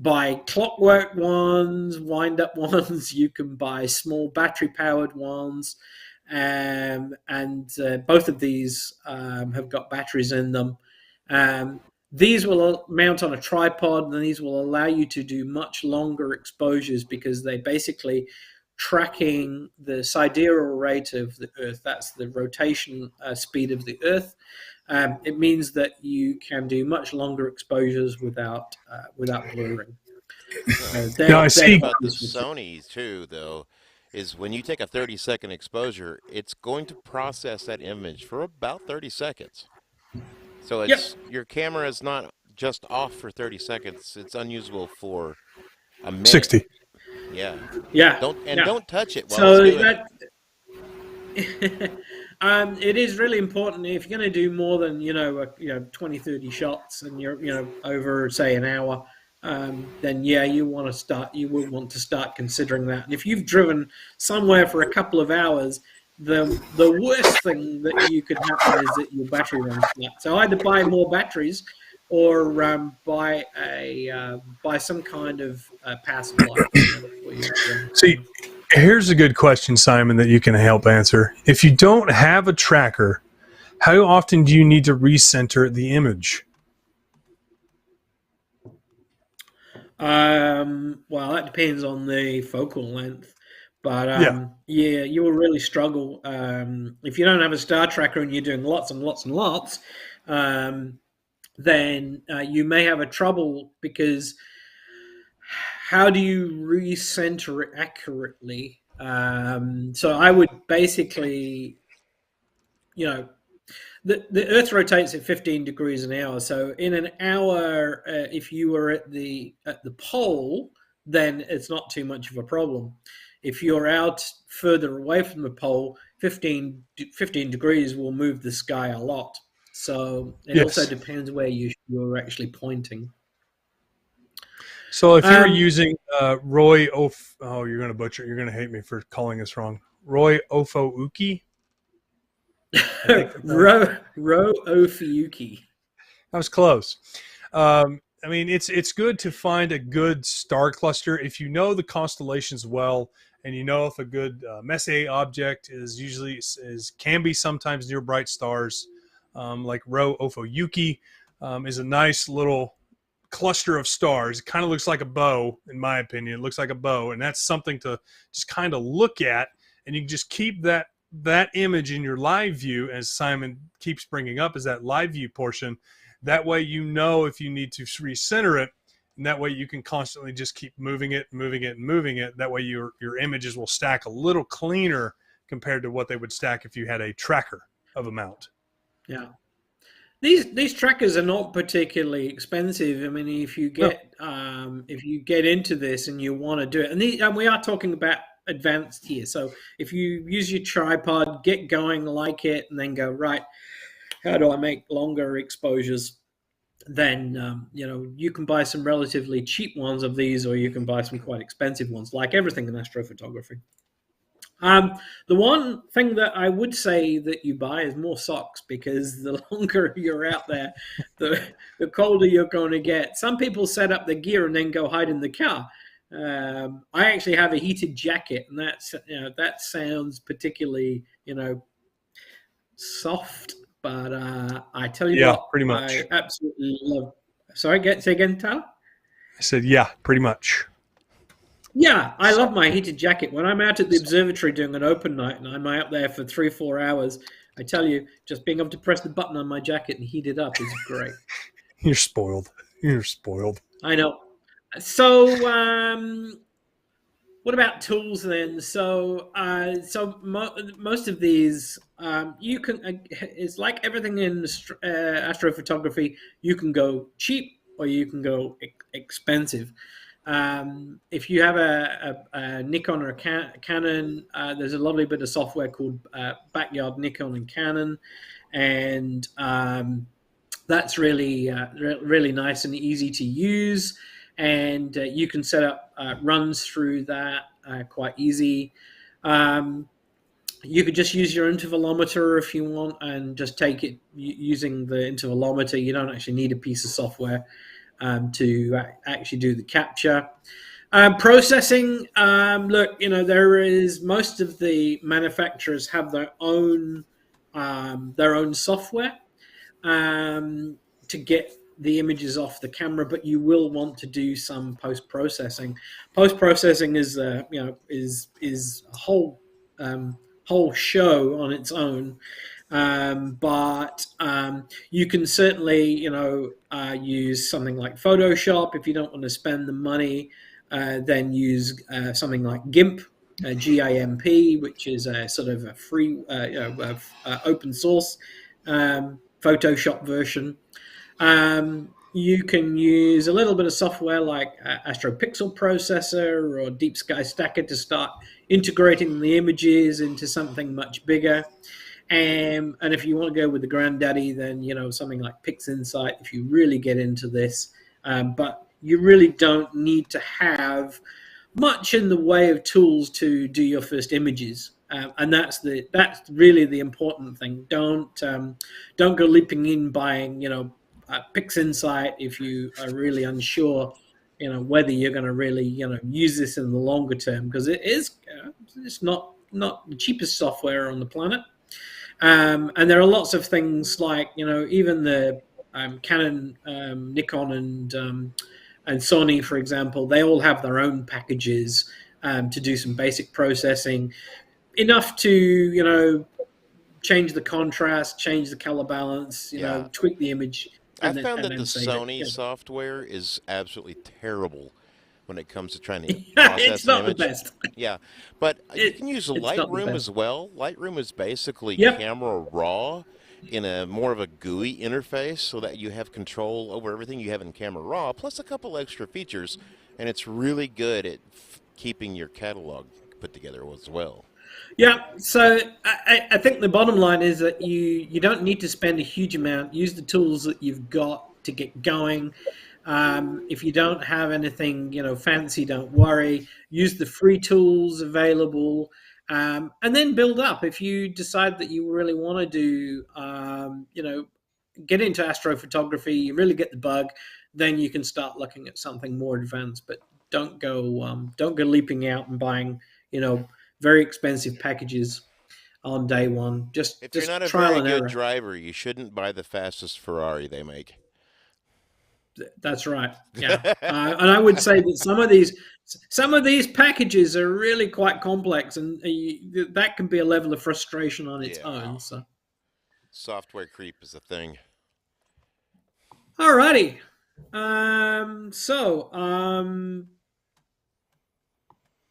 buy clockwork ones, wind up ones. You can buy small battery powered ones, and both of these have got batteries in them. These will mount on a tripod, and these will allow you to do much longer exposures because they basically tracking the sidereal rate of the Earth. That's the rotation speed of the Earth. It means that you can do much longer exposures without blurring. I see about the Sony too, though, is when you take a 30-second exposure, it's going to process that image for about 30 seconds. So your camera is not just off for 30 seconds; it's unusable for a minute. 60. Yeah. Yeah. Don't touch it while it's doing it. It is really important if you're going to do more than 20, 30 shots, and you're over say an hour. Then you will want to start considering that. And if you've driven somewhere for a couple of hours, the worst thing that you could happen is that your battery runs flat. So either buy more batteries or buy some kind of power supply. See, here's a good question, Simon, that you can help answer. If you don't have a tracker, how often do you need to recenter the image? Well, that depends on the focal length, but you will really struggle if you don't have a star tracker and you're doing lots and lots and lots. Then you may have a trouble because how do you recenter it accurately? So I would basically, the Earth rotates at 15 degrees an hour. So in an hour, if you were at the pole, then it's not too much of a problem. If you're out further away from the pole, 15 degrees will move the sky a lot. So it also depends where you're actually pointing. So if you're using Roy you're going to butcher. You're going to hate me for calling this wrong. Roy Ofouki. Ro Ofouki. That was close. I mean, it's good to find a good star cluster if you know the constellations well, and you know if a good Messier object can be sometimes near bright stars, like Rho Ophiuchi is a nice little cluster of stars. It kind of looks like a bow, in my opinion. It looks like a bow, and that's something to just kind of look at, and you can just keep that image in your live view, as Simon keeps bringing up, is that live view portion. That way you know if you need to recenter it, and that way you can constantly just keep moving it. That way your images will stack a little cleaner compared to what they would stack if you had a tracker of a mount. Yeah. These trackers are not particularly expensive. I mean, if you get into this and you want to do it, and we are talking about advanced here. So if you use your tripod, get going, like it, and then go, right, how do I make longer exposures? Then you can buy some relatively cheap ones of these, or you can buy some quite expensive ones, like everything in astrophotography. The one thing that I would say that you buy is more socks, because the longer you're out there, the colder you're going to get. Some people set up their gear and then go hide in the car. I actually have a heated jacket, and that sounds particularly soft, but I tell you what, pretty much. I absolutely love. Sorry, say again, Tyler? I said, yeah, pretty much. Yeah, I love my heated jacket. When I'm out at the observatory doing an open night and I'm out there for 3-4 hours, I tell you, just being able to press the button on my jacket and heat it up is great. You're spoiled. I know. So, what about tools then? So, most of these, you can. It's like everything in astrophotography. You can go cheap or you can go expensive. If you have a Nikon or a Canon, there's a lovely bit of software called Backyard Nikon and Canon, and that's really really nice and easy to use. and you can set up runs through that quite easy. You could just use your intervalometer if you want, and just take it using the intervalometer. You don't actually need a piece of software to actually do the capture. Processing, look, there is, most of the manufacturers have their own software to get the images off the camera, but you will want to do some post-processing. Post-processing is a whole show on its own. But you can certainly, use something like Photoshop. If you don't want to spend the money, then use something like GIMP, GIMP, which is a sort of a free, open source Photoshop version. You can use a little bit of software like AstroPixel Processor or Deep Sky Stacker to start integrating the images into something much bigger. And if you want to go with the granddaddy, then something like PixInsight if you really get into this. But you really don't need to have much in the way of tools to do your first images. And that's really the important thing. Don't go leaping in buying PixInsight if you are really unsure whether you're going to really use this in the longer term, because it's not the cheapest software on the planet. And there are lots of things like even the Canon, Nikon, and Sony, for example. They all have their own packages to do some basic processing, enough to change the contrast, change the color balance, tweak the image. I found that the Sony software is absolutely terrible when it comes to trying to process it's not an image. The best. Yeah, but you can use Lightroom as well. Lightroom is basically camera raw in a more of a GUI interface, so that you have control over everything you have in camera raw, plus a couple extra features, and it's really good at keeping your catalog put together as well. Yeah, so I think the bottom line is that you don't need to spend a huge amount. Use the tools that you've got to get going. If you don't have anything fancy, don't worry. Use the free tools available, and then build up. If you decide that you really want to do, get into astrophotography, you really get the bug, then you can start looking at something more advanced. But don't go leaping out and buying very expensive packages on day one. If you're not a very good driver, you shouldn't buy the fastest Ferrari they make. That's right. Yeah, and I would say that some of these packages are really quite complex, and that can be a level of frustration on its own. So, software creep is a thing. Alrighty.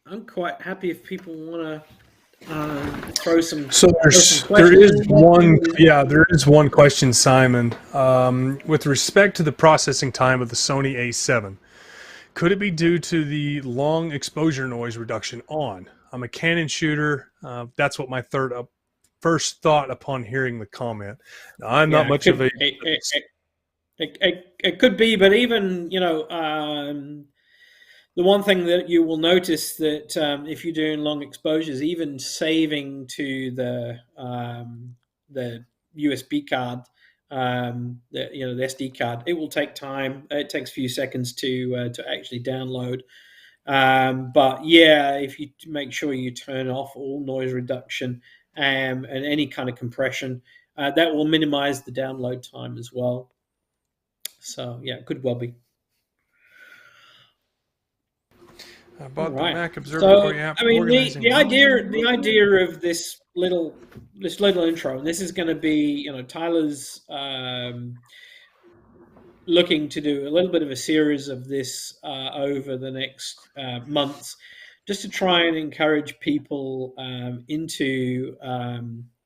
I'm quite happy if people want to throw some. So there is one question, Simon. With respect to the processing time of the Sony A7, could it be due to the long exposure noise reduction on? I'm a Canon shooter. That's what my first thought upon hearing the comment. Now, I'm not much of a. It could be, but even the one thing that you will notice that if you're doing long exposures, even saving to the USB card, the SD card, it will take time. It takes a few seconds to actually download. But if you make sure you turn off all noise reduction and any kind of compression, that will minimize the download time as well. So it could well be. I bought the Mac Observatory app. I mean, the idea of this little intro, and this is going to be, Tyler's looking to do a little bit of a series of this over the next months, just to try and encourage people into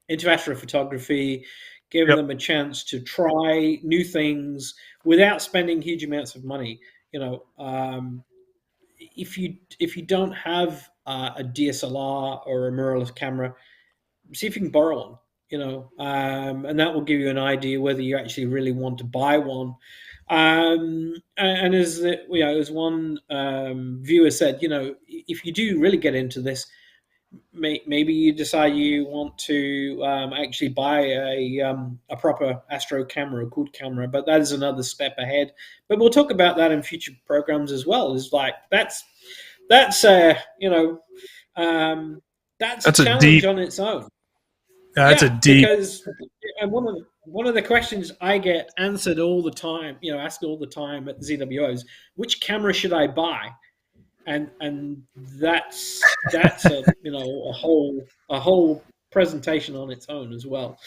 astrophotography, give them a chance to try new things without spending huge amounts of money. If you don't have a DSLR or a mirrorless camera, see if you can borrow one, and that will give you an idea whether you actually really want to buy one. And as one viewer said, if you do really get into this, maybe you decide you want to actually buy a proper astro camera, a good camera, but that is another step ahead. But we'll talk about that in future programs as well. Is like that's a challenge on its own. That's a deep. Because one of the questions I get answered all the time, asked all the time at the ZWO is, which camera should I buy? And that's a whole presentation on its own as well.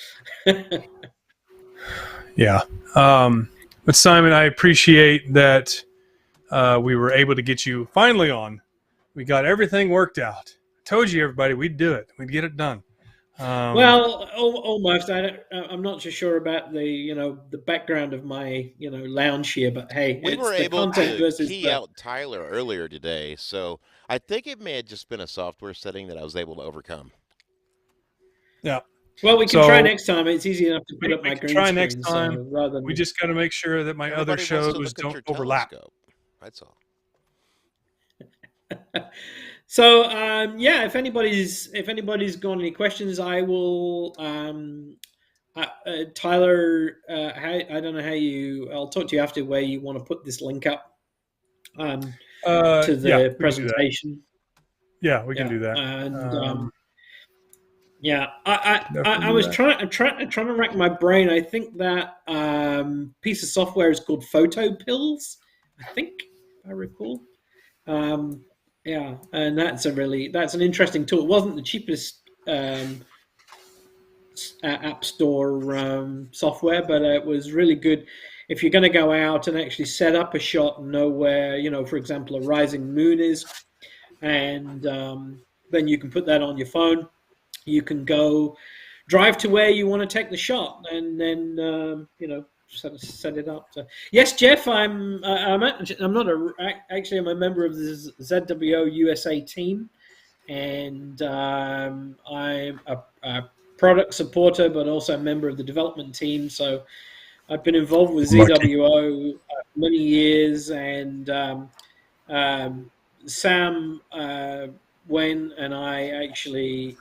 Yeah. But Simon, I appreciate that we were able to get you finally on. We got everything worked out. I told you, everybody, we'd do it. We'd get it done. Well, almost. I'm not so sure about the background of my lounge here, but hey, we were the able content to versus key out Tyler earlier today, so I think it may have just been a software setting that I was able to overcome. Yeah. Well, we can try next time. It's easy enough to put up my green try screen. next time. So rather than... We just got to make sure that my other shows don't overlap. That's all. So if anybody's got any questions, I will. Tyler, I don't know how you. I'll talk to you after where you want to put this link up to the presentation. We can do that. And I was trying to rack my brain. I think that piece of software is called Photo Pills. I think, if I recall. And that's an interesting tool. It wasn't the cheapest app store software, but it was really good if you're going to go out and actually set up a shot and know where, for example, a rising moon is, and then you can put that on your phone. You can go drive to where you want to take the shot, and then set it up. So, yes, Jeff, I'm not I'm a member of the ZWO USA team, and I'm a product supporter, but also a member of the development team. So I've been involved with ZWO many years, and Sam Wen and I actually,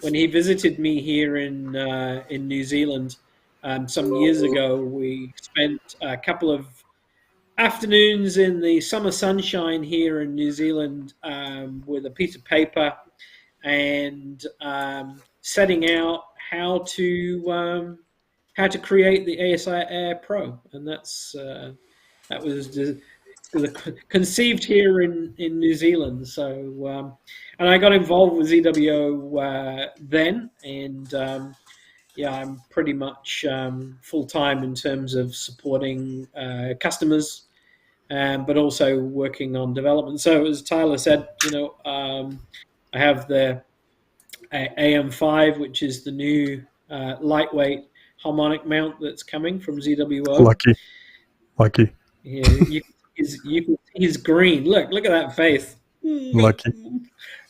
when he visited me here in New Zealand some years ago, we spent a couple of afternoons in the summer sunshine here in New Zealand with a piece of paper and setting out how to create the ASI Air Pro, and that was conceived here in New Zealand. So, and I got involved with ZWO then, and I'm pretty much full time in terms of supporting customers, but also working on development. So, as Tyler said, I have the AM5, which is the new lightweight harmonic mount that's coming from ZWO. Lucky. Yeah, you can see his green. Look at that face. Lucky.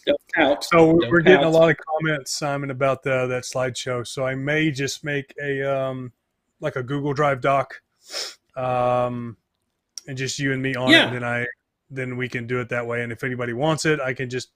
Don't pout. So we're getting a lot of comments, Simon, about that slideshow. So I may just make a like a Google Drive doc, and just you and me on it, and then we can do it that way. And if anybody wants it, I can just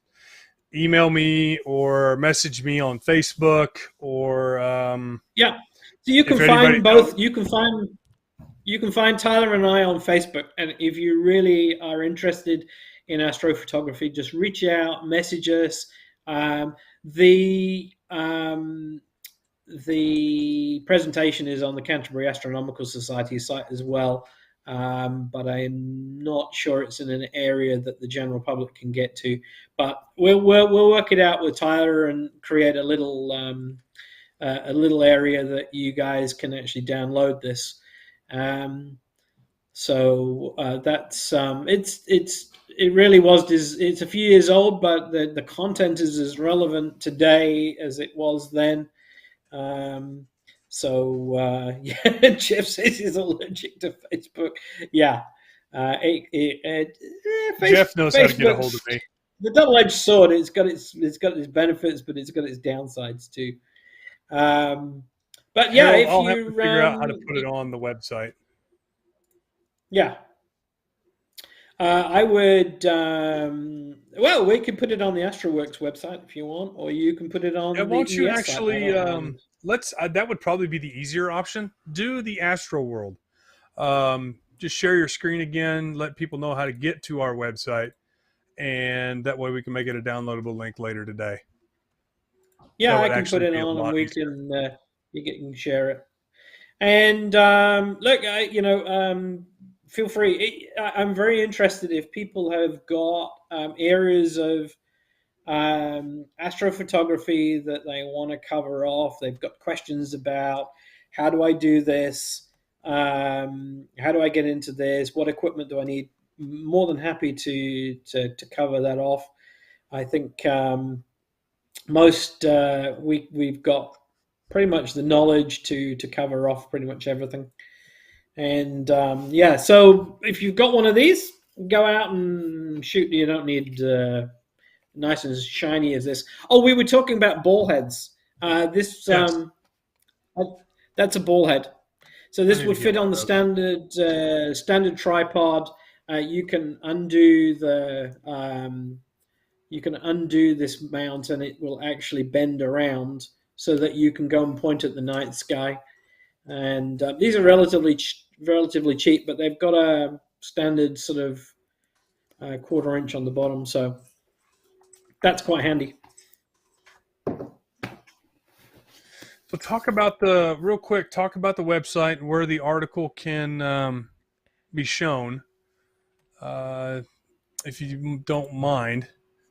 email me or message me on Facebook or So you can find both. You can find Tyler and I on Facebook, and if you really are interested in astrophotography, just reach out, message us. The presentation is on the Canterbury Astronomical Society site as well, but I'm not sure it's in an area that the general public can get to. But we'll work it out with Tyler and create a little area that you guys can actually download this. So that's it really was. It's a few years old, but the content is as relevant today as it was then. Jeff says he's allergic to Facebook. Yeah, Jeff knows how to get a hold of me. The double-edged sword. It's got its benefits, but it's got its downsides too. But yeah, I'll have to figure out how to put it on the website. Yeah. I would. Well, we could put it on the AstroWorks website if you want, or you can put it Yeah, on the won't you ES site. I actually don't mind. let's that would probably be the easier option. Do the Astro World. Just share your screen again, let people know how to get to our website, and that way we can make it a downloadable link later today. Yeah, That I would can put actually it be a on, and lot we easier. can you can share it. And look, feel free. I'm very interested if people have got areas of astrophotography that they want to cover off. They've got questions about how do I do this? How do I get into this? What equipment do I need? More than happy to cover that off. I think most we've got pretty much the knowledge to cover off pretty much everything. And yeah, so if you've got one of these, go out and shoot. You don't need nice and shiny as this. Oh, we were talking about ball heads. This Yes. That's a ball head. So this I need would to get fit one on of the those. standard tripod. You can undo this mount, and it will actually bend around so that you can go and point at the night sky. And these are relatively cheap, but they've got a standard sort of quarter inch on the bottom, so that's quite handy. So talk about the website and where the article can be shown, if you don't mind,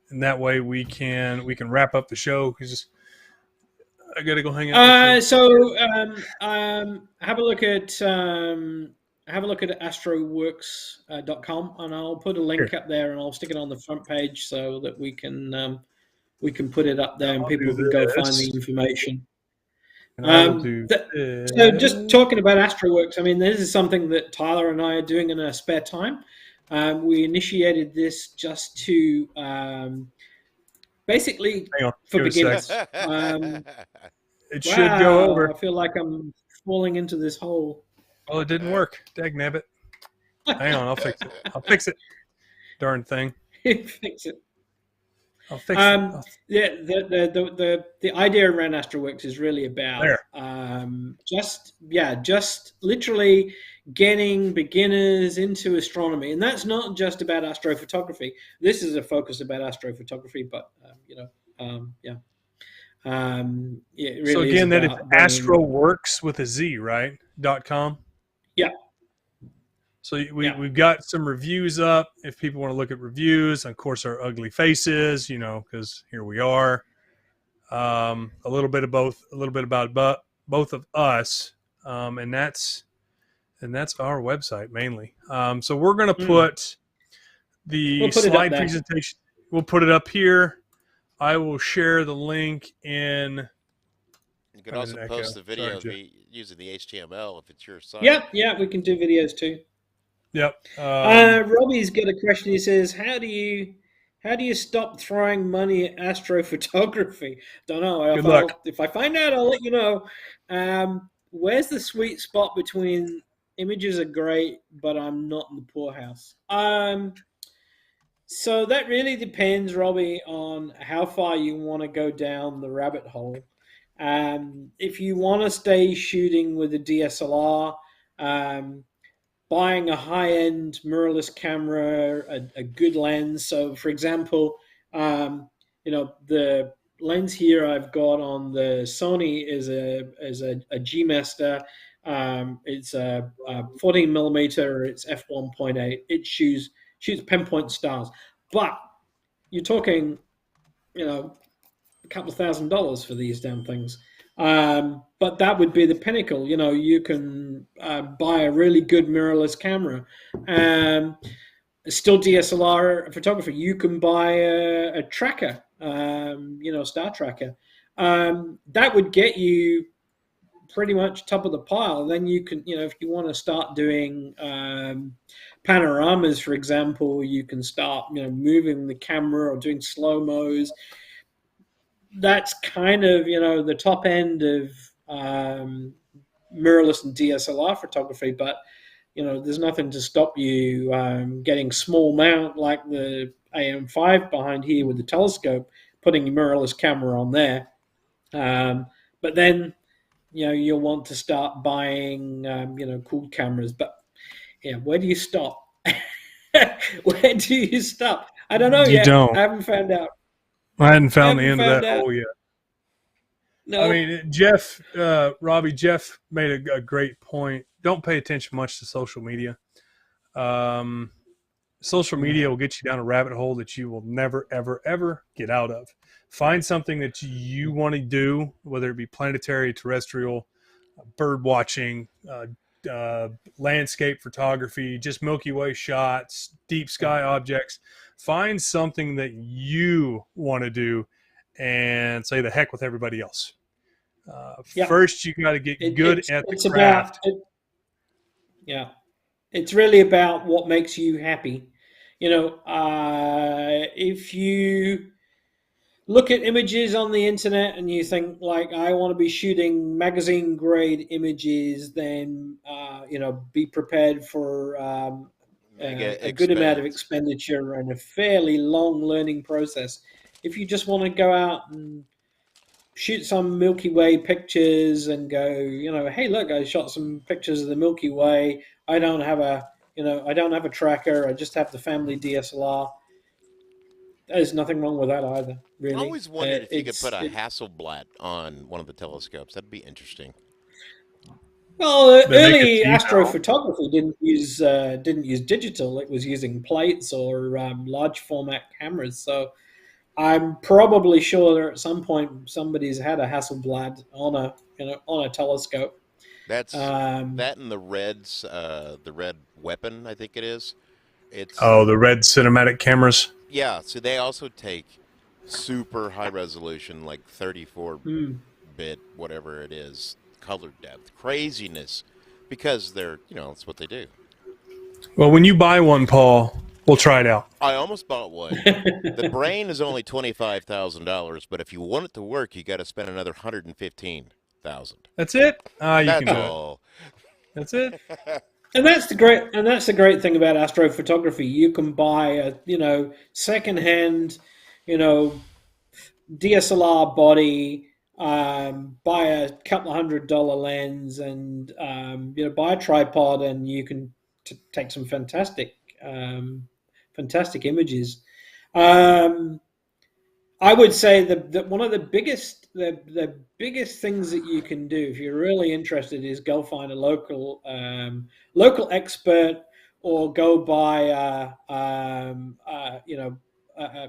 and that way we can wrap up the show because I gotta go hang out. Have a look at astroworks.com, and I'll put a link up there, and I'll stick it on the front page so that we can put it up there, and I'll people do can go find the this, information. and I will do So just this. talking about AstroWorks, I mean, this is something that Tyler and I are doing in our spare time. We initiated this just to basically Hang on, for give it a beginners. It should go over. I feel like I'm falling into this hole. Well, it didn't work. Dagnabbit. Hang on, I'll fix it. Darn thing. Fix it. I'll fix it. Yeah, the idea around AstroWorks is really about just literally getting beginners into astronomy, and that's not just about astrophotography. This is a focus about astrophotography, but yeah. It really So again, that is bringing... AstroWorks with a Z, right? .com. Yeah. So we've got some reviews up. If people want to look at reviews, of course, our ugly faces, because here we are. A little bit of both, a little bit about both of us, and that's our website mainly. So we're going to put the slide presentation. We'll put it up here. I will share the link in. You can also post the video using the HTML if it's your site. Yeah, we can do videos too. Yep. Robbie's got a question. He says, "How do you stop throwing money at astrophotography?" Don't know. Good luck. If I find out, I'll let you know. Where's the sweet spot between images are great, but I'm not in the poorhouse? So that really depends, Robbie, on how far you want to go down the rabbit hole. If you want to stay shooting with a DSLR, buying a high-end mirrorless camera, a good lens. So, for example, the lens here I've got on the Sony is a G Master. It's a 14 millimeter. It's f1.8. It shoots pinpoint stars, but you're talking, a couple $1,000s for these damn things. But that would be the pinnacle. You can buy a really good mirrorless camera. Still DSLR photography. You can buy a tracker, star tracker. That would get you pretty much top of the pile. Then you can, if you want to start doing panoramas, for example, you can start, moving the camera or doing slow-mos. That's kind of, the top end of mirrorless and DSLR photography. But, there's nothing to stop you getting small mount like the AM5 behind here with the telescope, putting your mirrorless camera on there. But then, you'll want to start buying, cool cameras. But where do you stop? Where do you stop? I don't know yet. Don't. I haven't found out. I hadn't found the end of that hole yet. No. I mean, Robbie, Jeff made a great point. Don't pay attention much to social media. Social media will get you down a rabbit hole that you will never, ever, ever get out of. Find something that you want to do, whether it be planetary, terrestrial, bird watching, landscape photography, just Milky Way shots, deep sky objects. Find something that you want to do and say the heck with everybody else. First, you got to get good at the craft. It's really about what makes you happy. If you look at images on the internet and you think, like, I want to be shooting magazine grade images, then, be prepared for a good amount of expenditure and a fairly long learning process. If you just want to go out and shoot some Milky Way pictures and go, hey, look, I shot some pictures of the Milky Way. I don't have a tracker. I just have the family DSLR. There's nothing wrong with that either, really. I always wondered if you could put a Hasselblad on one of the telescopes. That'd be interesting. Well, early astrophotography didn't use digital. It was using plates or large format cameras. So I'm probably sure that at some point somebody's had a Hasselblad on a telescope. That's that and the Reds, the Red Weapon, I think it is. The Red cinematic cameras. Yeah, so they also take super high resolution, like 34-bit, whatever it is, color depth, craziness, because they're, it's what they do. Well, when you buy one, Paul, we'll try it out. I almost bought one. The brain is only $25,000, but if you want it to work, you got to spend another $115,000. That's it. You That's can do all. That's it. And that's the great thing about astrophotography. You can buy a secondhand, DSLR body, buy a couple $100 lens, and buy a tripod, and you can take some fantastic images. I would say that one of the biggest things that you can do if you're really interested is go find a local expert, or go buy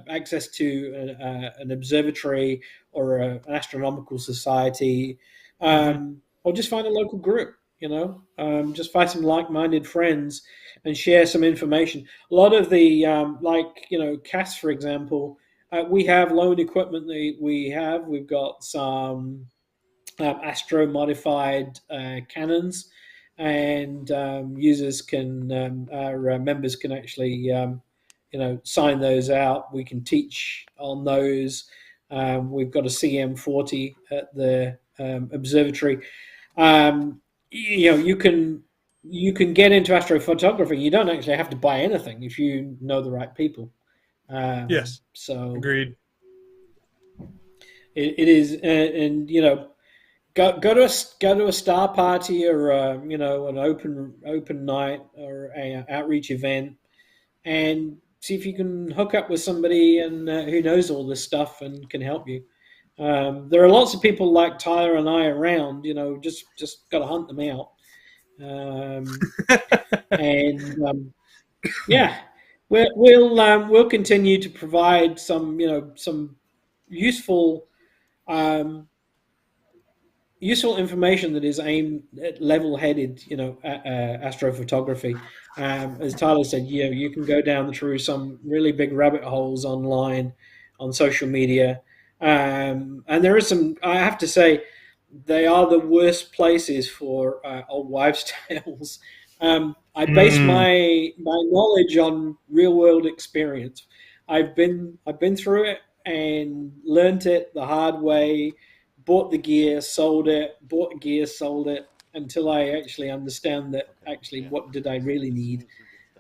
access to an observatory or an astronomical society, or just find a local group. Just find some like-minded friends and share some information. A lot of the CAS, for example. We have loan equipment that we've got some Astro modified cannons, and users our members can actually sign those out. We can teach on those. We've got a CM40 at the observatory. You can get into astrophotography. You don't actually have to buy anything if you know the right people. Yes. So agreed. It is, and go to a star party, or an open night, or an outreach event, and see if you can hook up with somebody and who knows all this stuff and can help you. There are lots of people like Tyler and I around. Just got to hunt them out. We'll continue to provide some useful information that is aimed at level-headed astrophotography. As Tyler said, you can go down through some really big rabbit holes online on social media, and there is some. I have to say, they are the worst places for old wives' tales. I base my knowledge on real world experience. I've been through it and learnt it the hard way. Bought the gear, sold it. Bought the gear, sold it. until I actually understand that actually what did I really need.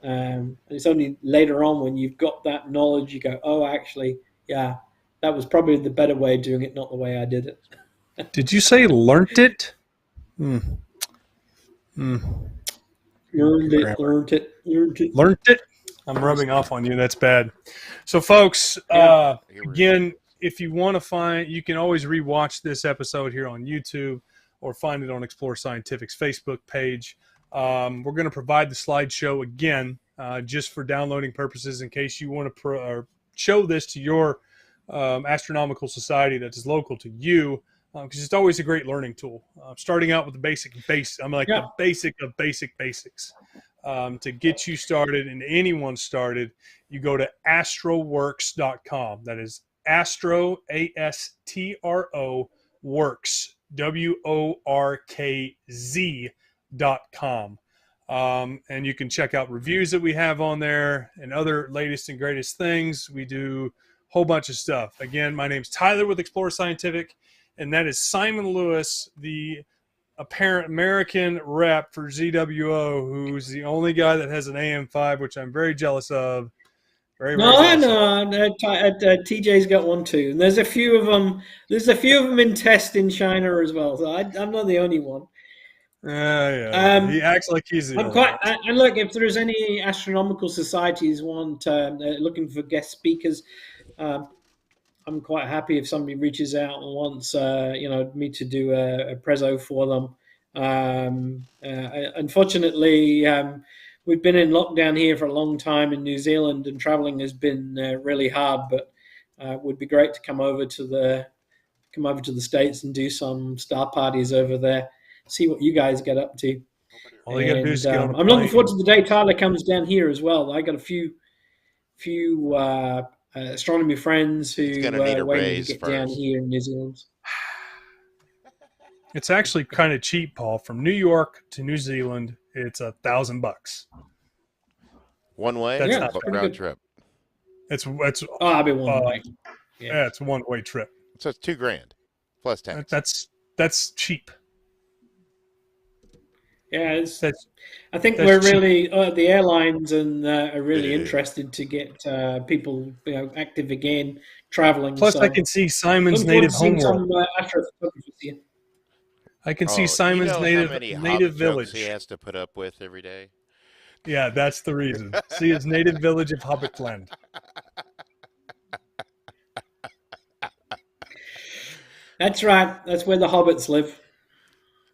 And it's only later on when you've got that knowledge, you go, oh, actually, yeah, that was probably the better way of doing it, not the way I did it. Did you say learnt it? Learned it. Learned it? I'm rubbing off on you. That's bad. So, folks, again, if you want to find, you can always rewatch this episode here on YouTube or find it on Explore Scientific's Facebook page. We're going to provide the slideshow again just for downloading purposes in case you want to show this to your astronomical society that is local to you, because it's always a great learning tool. Starting out with the the basic of basics. To get you started and anyone started, you go to astroworks.com. That is Astro, ASTRO, Works, WORKZ.com. And you can check out reviews that we have on there and other latest and greatest things. We do a whole bunch of stuff. Again, my name's Tyler with Explore Scientific, and that is Simon Lewis, the apparent American rep for ZWO, who's the only guy that has an AM5, which I'm very jealous of. TJ's got one too, and there's a few of them. There's a few of them in test in China as well. So I'm not the only one. Yeah. He acts like he's the only one. And look, if there's any astronomical societies looking for guest speakers, I'm quite happy if somebody reaches out and wants me to do a prezzo for them. Unfortunately, we've been in lockdown here for a long time in New Zealand, and traveling has been really hard. But it would be great to come over to the States and do some star parties over there. See what you guys get up to. All you gotta do is get on a I'm looking forward to the day Tyler comes down here as well. I got a few astronomy friends who waiting to get down here in New Zealand. It's actually kind of cheap, Paul. From New York to New Zealand, it's $1,000 one way. That's round trip. It's I'll be one way. Yeah, it's a one-way trip. So it's $2,000 plus tax. That's cheap. Yeah, I think we're really the airlines and are really interested to get people active again traveling. Plus, I can see Simon's native homeworld. I can see Simon's native village. He has to put up with every day. Yeah, that's the reason. See his native village of Hobbitland. That's right. That's where the hobbits live.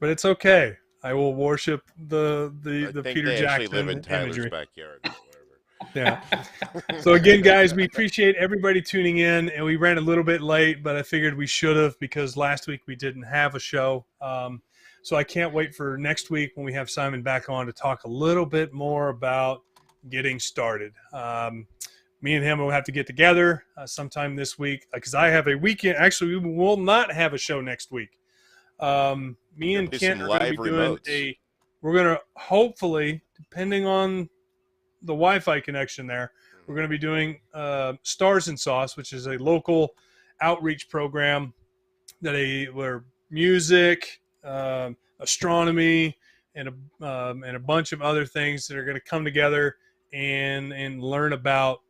But it's okay. I will worship the Peter they Jackson live in Tyler's imagery. backyard or whatever. Yeah. So again, guys, we appreciate everybody tuning in, and we ran a little bit late, but I figured we should have because last week we didn't have a show. So I can't wait for next week when we have Simon back on to talk a little bit more about getting started. Me and him will have to get together sometime this week because I have a weekend. Actually, we will not have a show next week. Me and Kent are going to be doing we're going to hopefully, depending on the Wi-Fi connection there, we're going to be doing Stars and Sauce, which is a local outreach program where music, astronomy, and a bunch of other things that are going to come together and learn about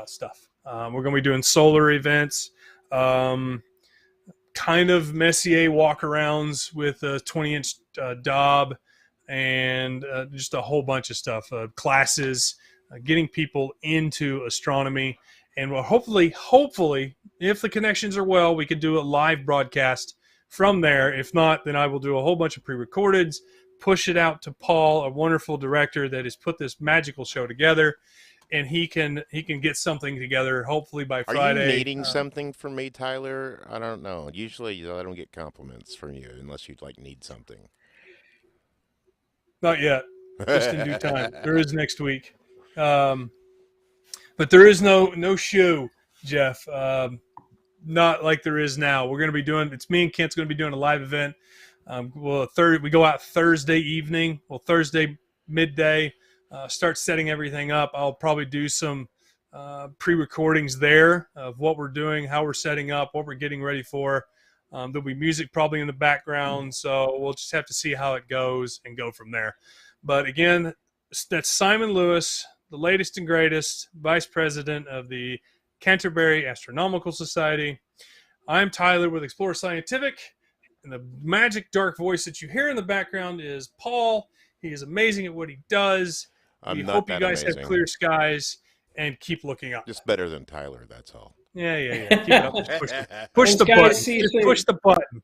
stuff. We're going to be doing solar events, kind of Messier walkarounds with a 20-inch Dob, and just a whole bunch of stuff, classes, getting people into astronomy. And we'll hopefully, if the connections are well, we could do a live broadcast from there. If not, then I will do a whole bunch of pre-recordeds, push it out to Paul, a wonderful director that has put this magical show together, and he can get something together hopefully by Friday. Are you needing something from me, Tyler? I don't know. Usually I don't get compliments from you unless you need something. Not yet. Just in due time. There is next week. But there is no show, Jeff. Not like there is now. We're going to be doing, it's me and Kent's going to be doing a live event. We go out Thursday evening. Well, Thursday midday. Start setting everything up. I'll probably do some pre-recordings there of what we're doing, how we're setting up, what we're getting ready for. There'll be music probably in the background, so we'll just have to see how it goes and go from there. But again, that's Simon Lewis, the latest and greatest vice president of the Canterbury Astronomical Society. I'm Tyler with Explorer Scientific, and the magic dark voice that you hear in the background is Paul. He is amazing at what he does. We hope you guys have clear skies and keep looking up. Just better than Tyler, that's all. Yeah. Keep it up. Just push the button. Just push the button.